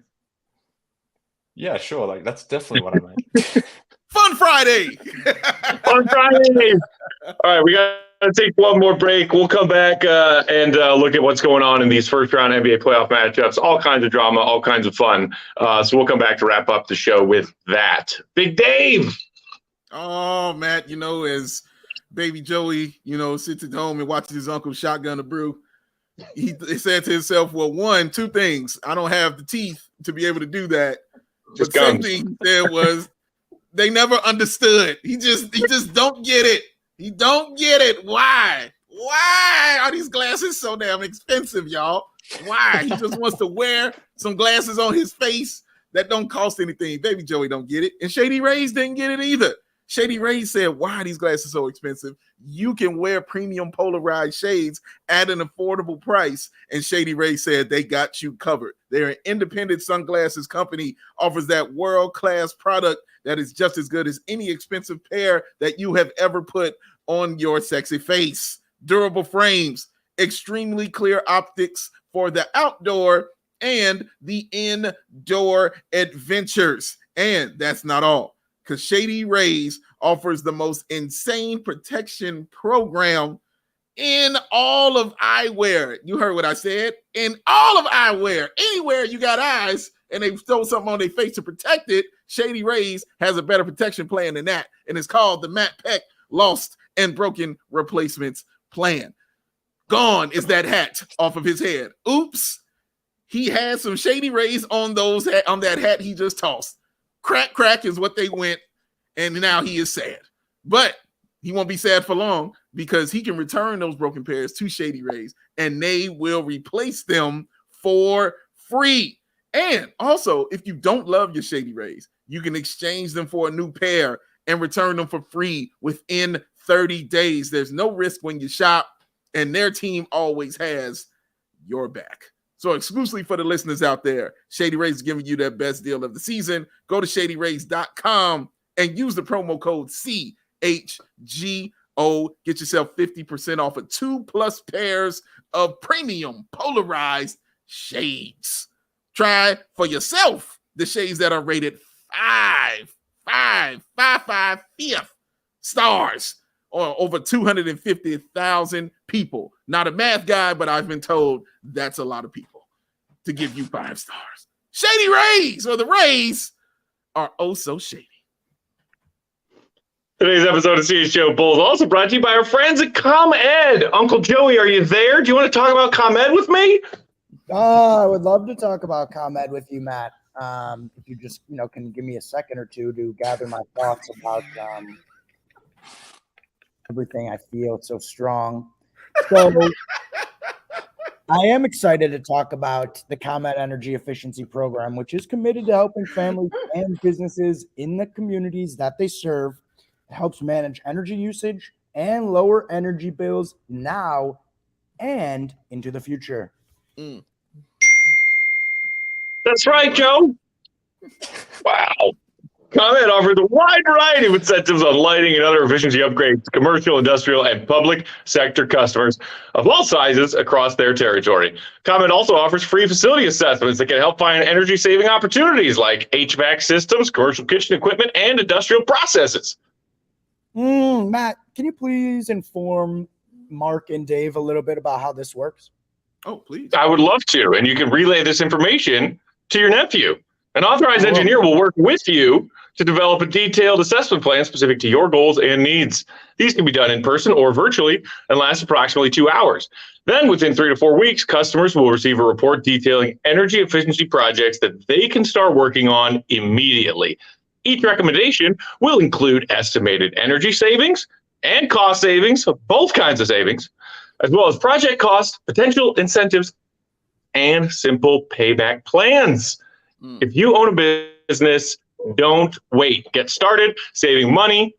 Yeah, sure. Like, that's definitely what I meant. Fun Friday. Fun Friday. All right, we got to take one more break. We'll come back and look at what's going on in these first-round NBA playoff matchups. All kinds of drama, all kinds of fun. So we'll come back to wrap up the show with that. Big Dave. Oh, Matt, as baby Joey, sits at home and watches his uncle shotgun a brew, he said to himself, well, one, two things. I don't have the teeth to be able to do that. The second thing he said was, they never understood. He just don't get it. He don't get it. Why? Why are these glasses so damn expensive, y'all? Why? He just wants to wear some glasses on his face that don't cost anything. Baby Joey don't get it. And Shady Rays didn't get it either. Shady Rays said, why are these glasses so expensive? You can wear premium polarized shades at an affordable price. And Shady Rays said they got you covered. They're an independent sunglasses company, offers that world-class product that is just as good as any expensive pair that you have ever put on your sexy face. Durable frames, extremely clear optics for the outdoor and the indoor adventures. And that's not all, because Shady Rays offers the most insane protection program in all of eyewear. You heard what I said. In all of eyewear. Anywhere you got eyes, and they throw something on their face to protect it, Shady Rays has a better protection plan than that, and it's called the Matt Peck Lost and Broken Replacements Plan. Gone is that hat off of his head. Oops. He had some Shady Rays on that hat he just tossed. Crack is what they went, and now he is sad. But he won't be sad for long because he can return those broken pairs to Shady Rays, and they will replace them for free. And also, if you don't love your Shady Rays, you can exchange them for a new pair and return them for free within 30 days. There's no risk when you shop, and their team always has your back. So exclusively for the listeners out there, Shady Rays is giving you their best deal of the season. Go to shadyrays.com and use the promo code CHGO. Get yourself 50% off of 2+ pairs of premium polarized shades. Try for yourself the shades that are rated 5 stars or over 250,000 people. Not a math guy, but I've been told that's a lot of people to give you 5 stars. Shady Rays, or the Rays, are oh so shady. Today's episode of CHGO Bulls also brought to you by our friends at ComEd. Uncle Joey, are you there? Do you want to talk about ComEd with me? I would love to talk about ComEd with you, Matt. If you just, can give me a second or two to gather my thoughts about everything I feel. It's so strong. So I am excited to talk about the ComEd Energy Efficiency Program, which is committed to helping families and businesses in the communities that they serve. It helps manage energy usage and lower energy bills now and into the future. That's right, Joe. Wow. ComEd offers a wide variety of incentives on lighting and other efficiency upgrades to commercial, industrial, and public sector customers of all sizes across their territory. ComEd also offers free facility assessments that can help find energy-saving opportunities like HVAC systems, commercial kitchen equipment, and industrial processes. Matt, can you please inform Mark and Dave a little bit about how this works? Oh, please. I would love to, and you can relay this information to your nephew. An authorized engineer will work with you to develop a detailed assessment plan specific to your goals and needs. These can be done in person or virtually and last approximately 2 hours. Then within 3 to 4 weeks, customers will receive a report detailing energy efficiency projects that they can start working on immediately. Each recommendation will include estimated energy savings and cost savings, both kinds of savings, as well as project costs, potential incentives, and simple payback plans. If you own a business, don't wait. Get started saving money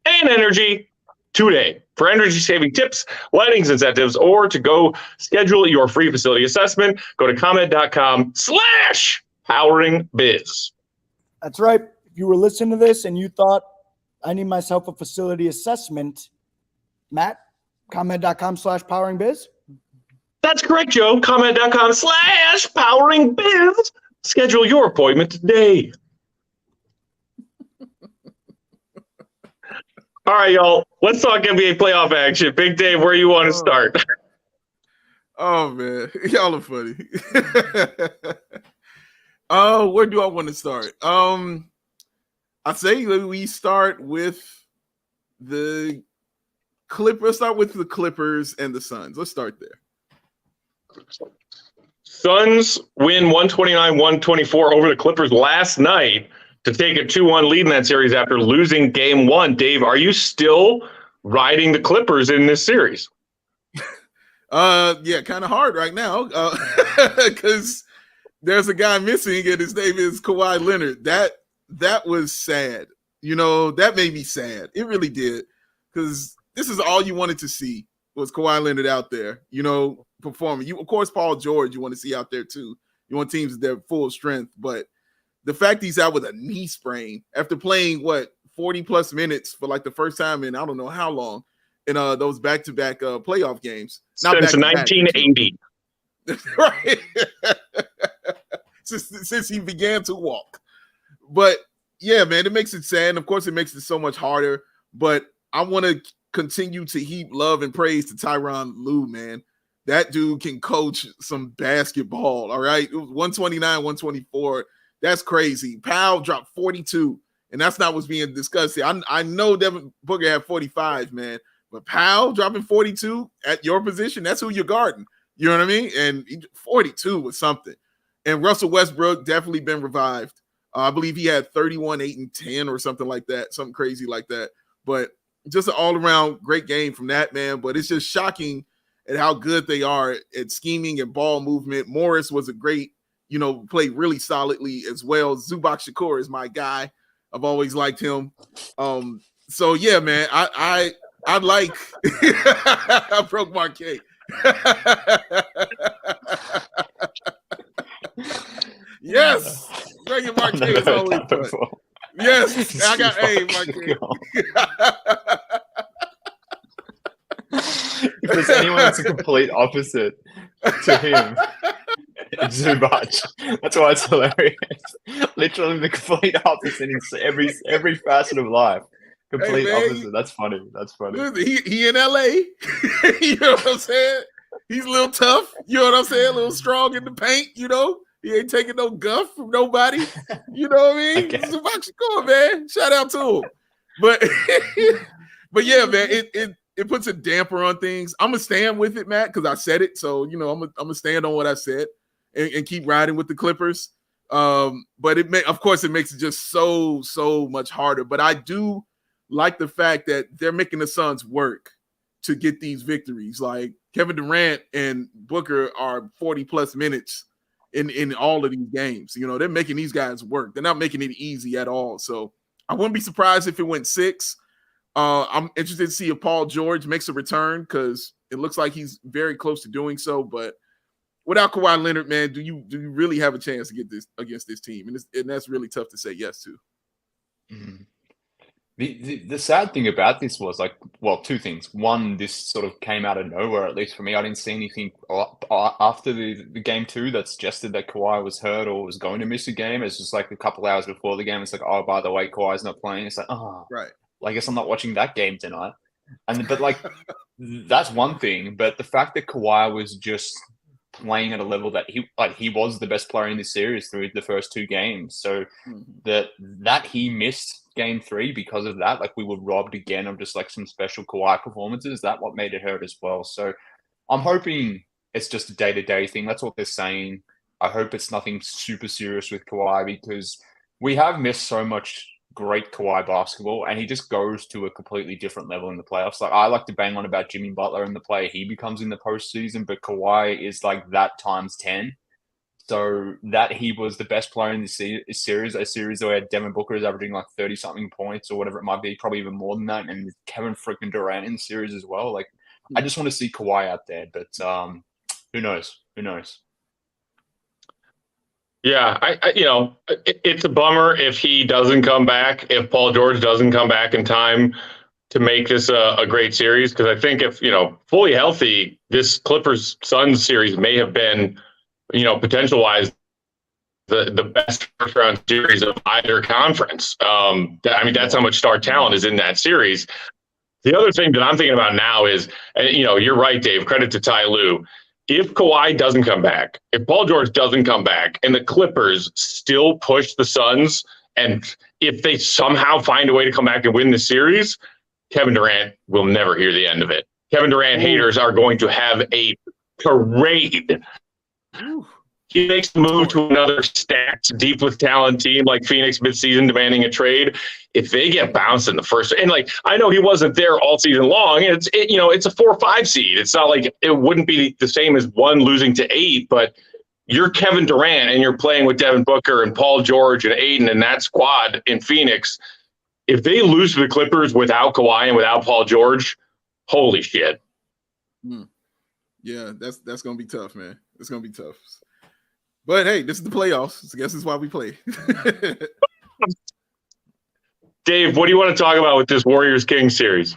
and energy today. For energy saving tips, lighting incentives, or to go schedule your free facility assessment, go to ComEd.com/poweringbiz. That's right. If you were listening to this and you thought, I need myself a facility assessment, Matt, ComEd.com/poweringbiz. That's correct, Joe. ComEd.com/poweringbiz. Schedule your appointment today. All right, y'all. Let's talk NBA playoff action. Big Dave, where you want to start? Oh, man. Y'all are funny. Where do I want to start? I say we start with the Clippers. Let's start with the Clippers and the Suns. Let's start there. Suns win 129-124 over the Clippers last night to take a 2-1 lead in that series after losing game 1. Dave, are you still riding the Clippers in this series? Yeah, kind of hard right now because there's a guy missing and his name is Kawhi Leonard. That was sad. That made me sad. It really did, because this is all you wanted to see was Kawhi Leonard out there, performing. Of course, Paul George you want to see out there too. You want teams that are full strength, but the fact he's out with a knee sprain after playing 40 plus minutes for like the first time in I don't know how long in those back-to-back playoff games. Since 1980. Right. since he began to walk. But yeah, man, it makes it sad. And of course, it makes it so much harder. But I want to continue to heap love and praise to Tyronn Lue, man. that dude can coach some basketball. All right. It was 129, 124. That's crazy. Powell dropped 42, and that's not what's being discussed here. I know Devin Booker had 45, man, but Powell dropping 42 at your position, that's who you're guarding. You know what I mean? And 42 was something. And Russell Westbrook definitely been revived. I believe he had 31, 8, and 10 or something like that, something crazy like that. But just an all-around great game from that, man. But it's just shocking at how good they are at scheming and ball movement. Morris was a great, played really solidly as well. Zubac Shakur is my guy. I've always liked him. So yeah, man, I like I broke Marquet. Yes, Dragon Marquet is always fun. Yes, I got A Marquet. If there's anyone that's a complete opposite to him, it's Zubac. That's why it's hilarious. Literally the complete opposite in every facet of life. Complete opposite. That's funny. That's funny. He in LA. You know what I'm saying? He's a little tough. You know what I'm saying? A little strong in the paint. He ain't taking no guff from nobody. You know what I mean? Okay. Zubac Shakur, man. Shout out to him. But yeah, man, it puts a damper on things. I'm gonna stand with it, Matt, because I said it. So I'm gonna stand on what I said and keep riding with the Clippers. But of course, it makes it just so much harder. But I do like the fact that they're making the Suns work to get these victories. Like Kevin Durant and Booker are 40 plus minutes in all of these games. They're making these guys work. They're not making it easy at all. So I wouldn't be surprised if it went 6. I'm interested to see if Paul George makes a return because it looks like he's very close to doing so. But without Kawhi Leonard, man, do you really have a chance to get this against this team? And that's really tough to say yes to. Mm-hmm. The sad thing about this was two things. One, this sort of came out of nowhere, at least for me. I didn't see anything after the game 2 that suggested that Kawhi was hurt or was going to miss a game. It's just like a couple hours before the game. It's like, oh, by the way, Kawhi's not playing. It's like, oh, right. Well, I guess I'm not watching that game tonight. But that's one thing. But the fact that Kawhi was just playing at a level that he was the best player in this series through the first 2 games. So that he missed game 3 because of that, we were robbed again of just some special Kawhi performances. That what made it hurt as well. So I'm hoping it's just a day-to-day thing. That's what they're saying. I hope it's nothing super serious with Kawhi because we have missed so much great Kawhi basketball and he just goes to a completely different level in the playoffs. I like to bang on about Jimmy Butler and the player he becomes in the postseason, but Kawhi is that times 10. So that he was the best player in the series, a series where Devin Booker is averaging 30-something points or whatever it might be, probably even more than that, and Kevin freaking Durant in the series as well. I just want to see Kawhi out there, but who knows? Who knows? Yeah, it's a bummer if he doesn't come back, if Paul George doesn't come back in time to make this a great series, because I think if, fully healthy, this Clippers-Suns series may have been, potential-wise, the best first-round series of either conference. That's how much star talent is in that series. The other thing that I'm thinking about now is, and you're right, Dave, credit to Ty Lue. If Kawhi doesn't come back, if Paul George doesn't come back, and the Clippers still push the Suns, and if they somehow find a way to come back and win the series, Kevin Durant will never hear the end of it. Kevin Durant haters are going to have a parade. He makes the move to another stacked, deep with talent team like Phoenix midseason demanding a trade. If they get bounced in the first, and I know he wasn't there all season long. It's a 4 or 5 seed. It's not like it wouldn't be the same as 1 losing to 8, but you're Kevin Durant and you're playing with Devin Booker and Paul George and Aiden and that squad in Phoenix. If they lose to the Clippers without Kawhi and without Paul George, holy shit. Yeah, that's gonna be tough, man. It's gonna be tough. But hey, this is the playoffs. So I guess this is why we play. Dave, what do you want to talk about with this Warriors-Kings series?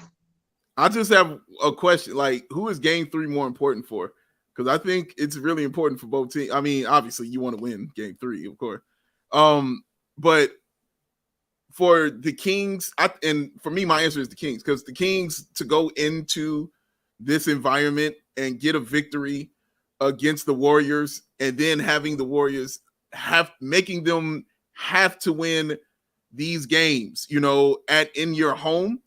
I just have a question. Who is game 3 more important for? Because I think it's really important for both teams. Obviously, you want to win game 3, of course. But for the Kings, and for me, my answer is the Kings. Because the Kings, to go into this environment and get a victory against the Warriors, and then having the Warriors making them have to win these games, in your home,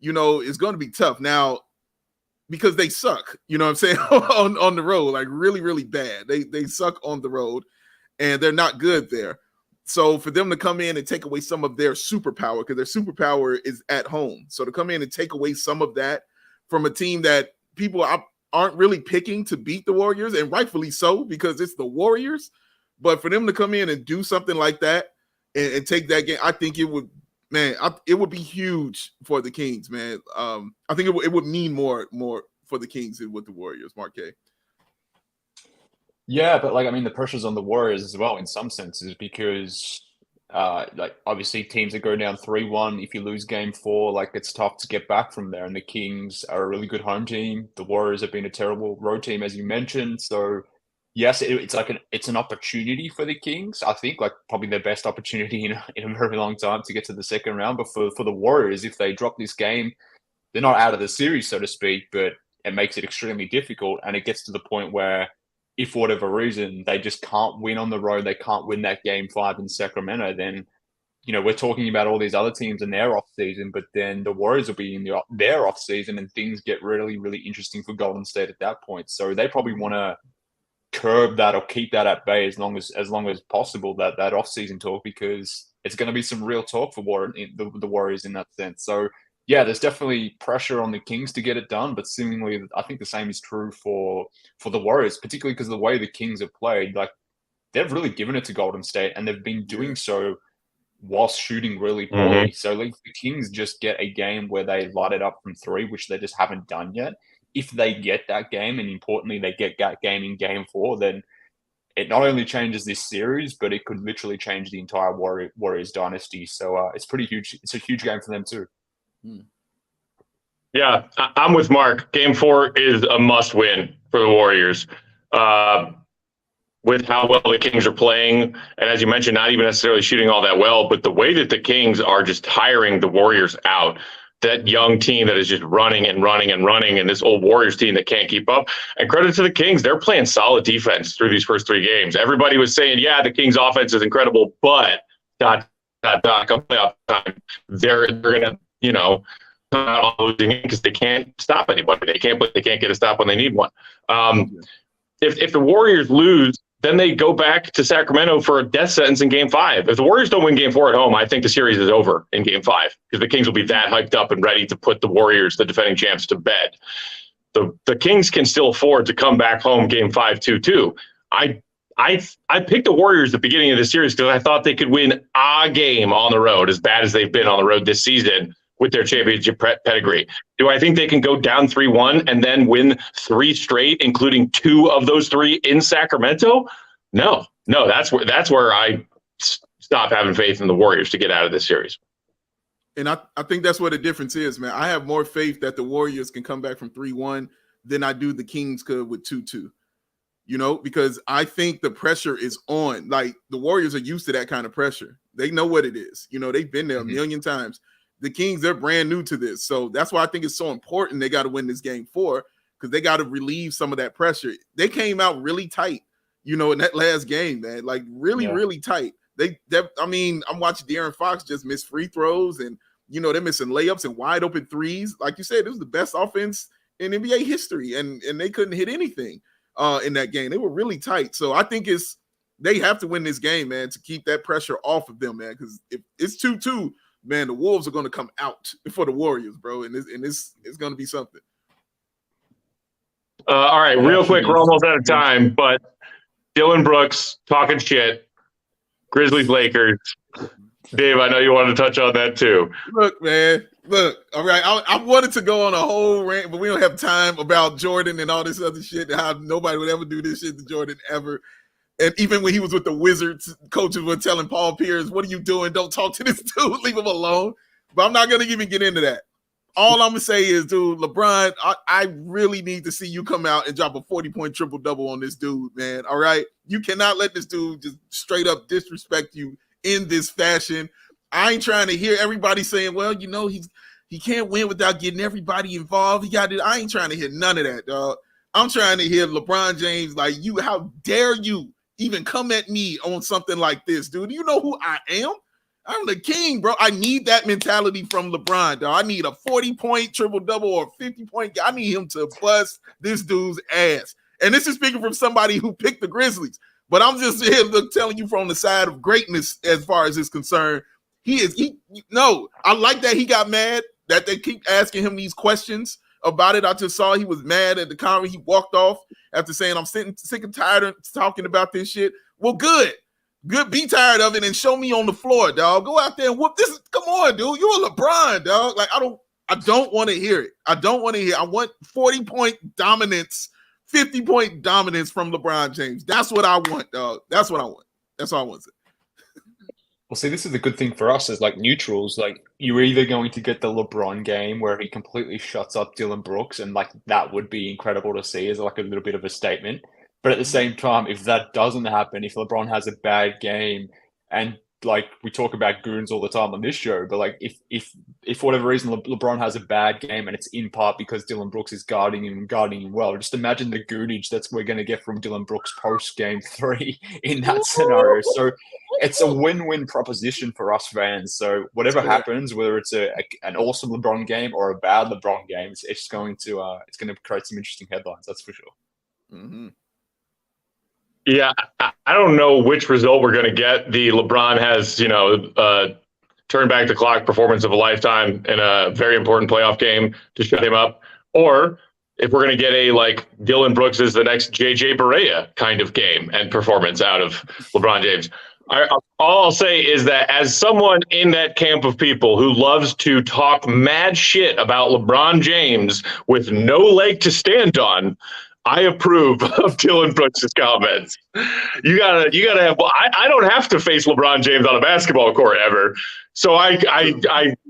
is going to be tough now because they suck, you know what I'm saying, on the road, like really, really bad. They suck on the road and they're not good there. So for them to come in and take away some of their superpower, because their superpower is at home. So to come in and take away some of that from a team that people aren't really picking to beat the Warriors, and rightfully so, because it's the Warriors. But for them to come in and do something like that and take that game, I think it would, it would be huge for the Kings, man. I think it would mean more for the Kings than with the Warriors, Mark K. Yeah, but the pressure's on the Warriors as well in some senses because, obviously teams that go down 3-1, if you lose game 4, it's tough to get back from there. And the Kings are a really good home team. The Warriors have been a terrible road team, as you mentioned. So, yes, it's an opportunity for the Kings. I think probably their best opportunity in a very long time to get to the second round. But for the Warriors, if they drop this game, they're not out of the series, so to speak, but it makes it extremely difficult. And it gets to the point where, if for whatever reason they just can't win on the road, they can't win that game 5 in Sacramento, then, we're talking about all these other teams in their off season, but then the Warriors will be in their off season and things get really, really interesting for Golden State at that point. So they probably want to curb that or keep that at bay as long as possible, that off season talk, because it's going to be some real talk for the Warriors in that sense. So yeah, there's definitely pressure on the Kings to get it done, but seemingly I think the same is true for the Warriors, particularly because of the way the Kings have played. They've really given it to Golden State, and they've been doing so whilst shooting really poorly. So the Kings just get a game where they light it up from 3, which they just haven't done yet. If they get that game, and importantly, they get that game in game 4, then it not only changes this series, but it could literally change the entire Warriors dynasty. So it's pretty huge. It's a huge game for them too. Yeah, I'm with Mark. Game 4 is a must-win for the Warriors. With how well the Kings are playing, and as you mentioned, not even necessarily shooting all that well, but the way that the Kings are just tiring the Warriors out, that young team that is just running and running and running, and this old Warriors team that can't keep up. And credit to the Kings, they're playing solid defense through these first 3 games. Everybody was saying, yeah, the Kings offense is incredible, but come playoff time, they're going to, come out losing because they can't stop anybody. They can't get a stop when they need one. If the Warriors lose, then they go back to Sacramento for a death sentence in Game 5. If the Warriors don't win Game 4 at home, I think the series is over in Game 5 because the Kings will be that hyped up and ready to put the Warriors, the defending champs, to bed. The Kings can still afford to come back home Game 5 2-2. I picked the Warriors at the beginning of the series because I thought they could win a game on the road, as bad as they've been on the road this season with their championship pedigree. Do I think they can go down 3-1 and then win 3 straight, including 2 of those 3 in Sacramento? No. That's where I stop having faith in the Warriors to get out of this series. And I think that's what the difference is, man. I have more faith that the Warriors can come back from 3-1 than I do the Kings could with 2-2. Because I think the pressure is on. The Warriors are used to that kind of pressure. They know what it is. They've been there a million times. The Kings, they're brand new to this. So that's why I think it's so important they got to win this Game 4, because they got to relieve some of that pressure. They came out really tight, in that last game, man. Really tight. I'm watching De'Aaron Fox just miss free throws, and, they're missing layups and wide open threes. Like you said, it was the best offense in NBA history, and they couldn't hit anything in that game. They were really tight. So I think they have to win this game, man, to keep that pressure off of them, man, because if it's 2-2, man, the Wolves are going to come out for the Warriors, bro, and it's going to be something. All right, real quick, we're almost out of time, but Dylan Brooks talking shit, Grizzlies, Lakers. Dave, I know you wanted to touch on that too. Look, man, all right, I wanted to go on a whole rant, but we don't have time about Jordan and all this other shit, and how nobody would ever do this shit to Jordan ever. And even when he was with the Wizards, coaches were telling Paul Pierce, what are you doing? Don't talk to this dude. Leave him alone. But I'm not going to even get into that. All I'm going to say is, dude, LeBron, I really need to see you come out and drop a 40-point triple-double on this dude, man. All right? You cannot let this dude just straight up disrespect you in this fashion. I ain't trying to hear everybody saying, well, he can't win without getting everybody involved. I ain't trying to hear none of that, dog. I'm trying to hear LeBron James like, how dare you even come at me on something like this, dude? You know who I am? I'm the king, bro. I need that mentality from LeBron, dog. I need a 40-point triple-double or 50-point. I need him to bust this dude's ass. And this is speaking from somebody who picked the Grizzlies. But I'm just here telling you from the side of greatness as far as it's concerned. I like that he got mad, that they keep asking him these questions about it. I just saw he was mad at the conference. He walked off after saying, I'm sick and tired of talking about this shit. Well, good. Be tired of it and show me on the floor, dog. Go out there and whoop this. Come on, dude. You're a LeBron, dog. Like, I don't want to hear it. I want 40-point dominance, 50-point dominance from LeBron James. That's what I want, dog. That's what I want. That's all I want to say. Well, see, this is the good thing for us as like neutrals. Like, you're either going to get the LeBron game where he completely shuts up Dylan Brooks, and like that would be incredible to see as like a little bit of a statement. But at the same time, if that doesn't happen, if LeBron has a bad game, and like we talk about goons all the time on this show, but like if for whatever reason LeBron has a bad game and it's in part because Dylan Brooks is guarding him well, just imagine the goonage we're going to get from Dylan Brooks post game 3 in that scenario. So it's a win-win proposition for us fans. So whatever happens, whether it's an awesome LeBron game or a bad LeBron game, it's going to create some interesting headlines. That's for sure. Mm-hmm. Yeah, I don't know which result we're going to get. The LeBron has, turn back the clock performance of a lifetime in a very important playoff game to shut him up, or if we're going to get a like Dylan Brooks is the next JJ Barea kind of game and performance out of LeBron James. All I'll say is that as someone in that camp of people who loves to talk mad shit about LeBron James with no leg to stand on, I approve of Dylan Brooks' comments. You gotta have. I don't have to face LeBron James on a basketball court ever, so I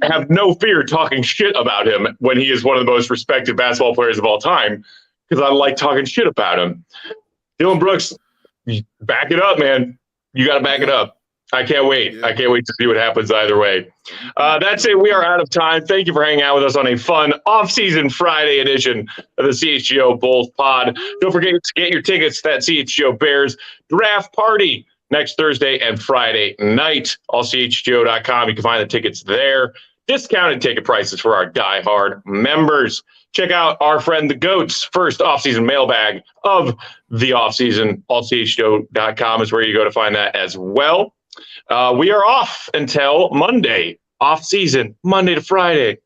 have no fear talking shit about him when he is one of the most respected basketball players of all time, because I like talking shit about him. Dylan Brooks, back it up, man. You got to back it up. I can't wait. Yeah. I can't wait to see what happens either way. That's it. We are out of time. Thank you for hanging out with us on a fun off-season Friday edition of the CHGO Bulls Pod. Don't forget to get your tickets to that CHGO Bears draft party next Thursday and Friday night. AllCHGO.com. You can find the tickets there. Discounted ticket prices for our diehard members. Check out our friend the GOAT's first off-season mailbag of the off-season. AllCHGO.com is where you go to find that as well. We are off until Monday, off season, Monday to Friday.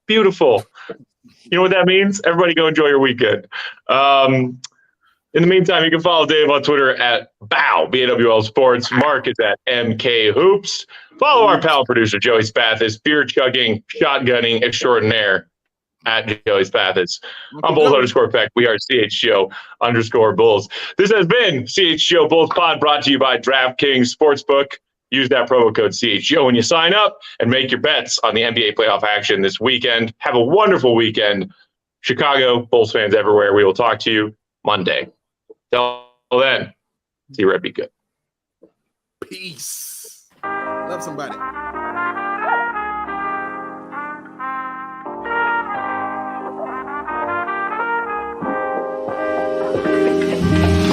Beautiful. You know what that means? Everybody go enjoy your weekend. In the meantime, you can follow Dave on Twitter at BAWL Sports. Mark is at MK Hoops. Follow our pal producer, Joey Spathis, beer chugging, shotgunning extraordinaire at Joey Spathis. I'm Bulls_Peck. We are CHGO_Bulls. This has been CHGO Bulls Pod, brought to you by DraftKings Sportsbook. Use that promo code CHGO when you sign up and make your bets on the NBA playoff action this weekend. Have a wonderful weekend. Chicago, Bulls fans everywhere. We will talk to you Monday. Till then, see you, Red. Be good. Peace. Love somebody.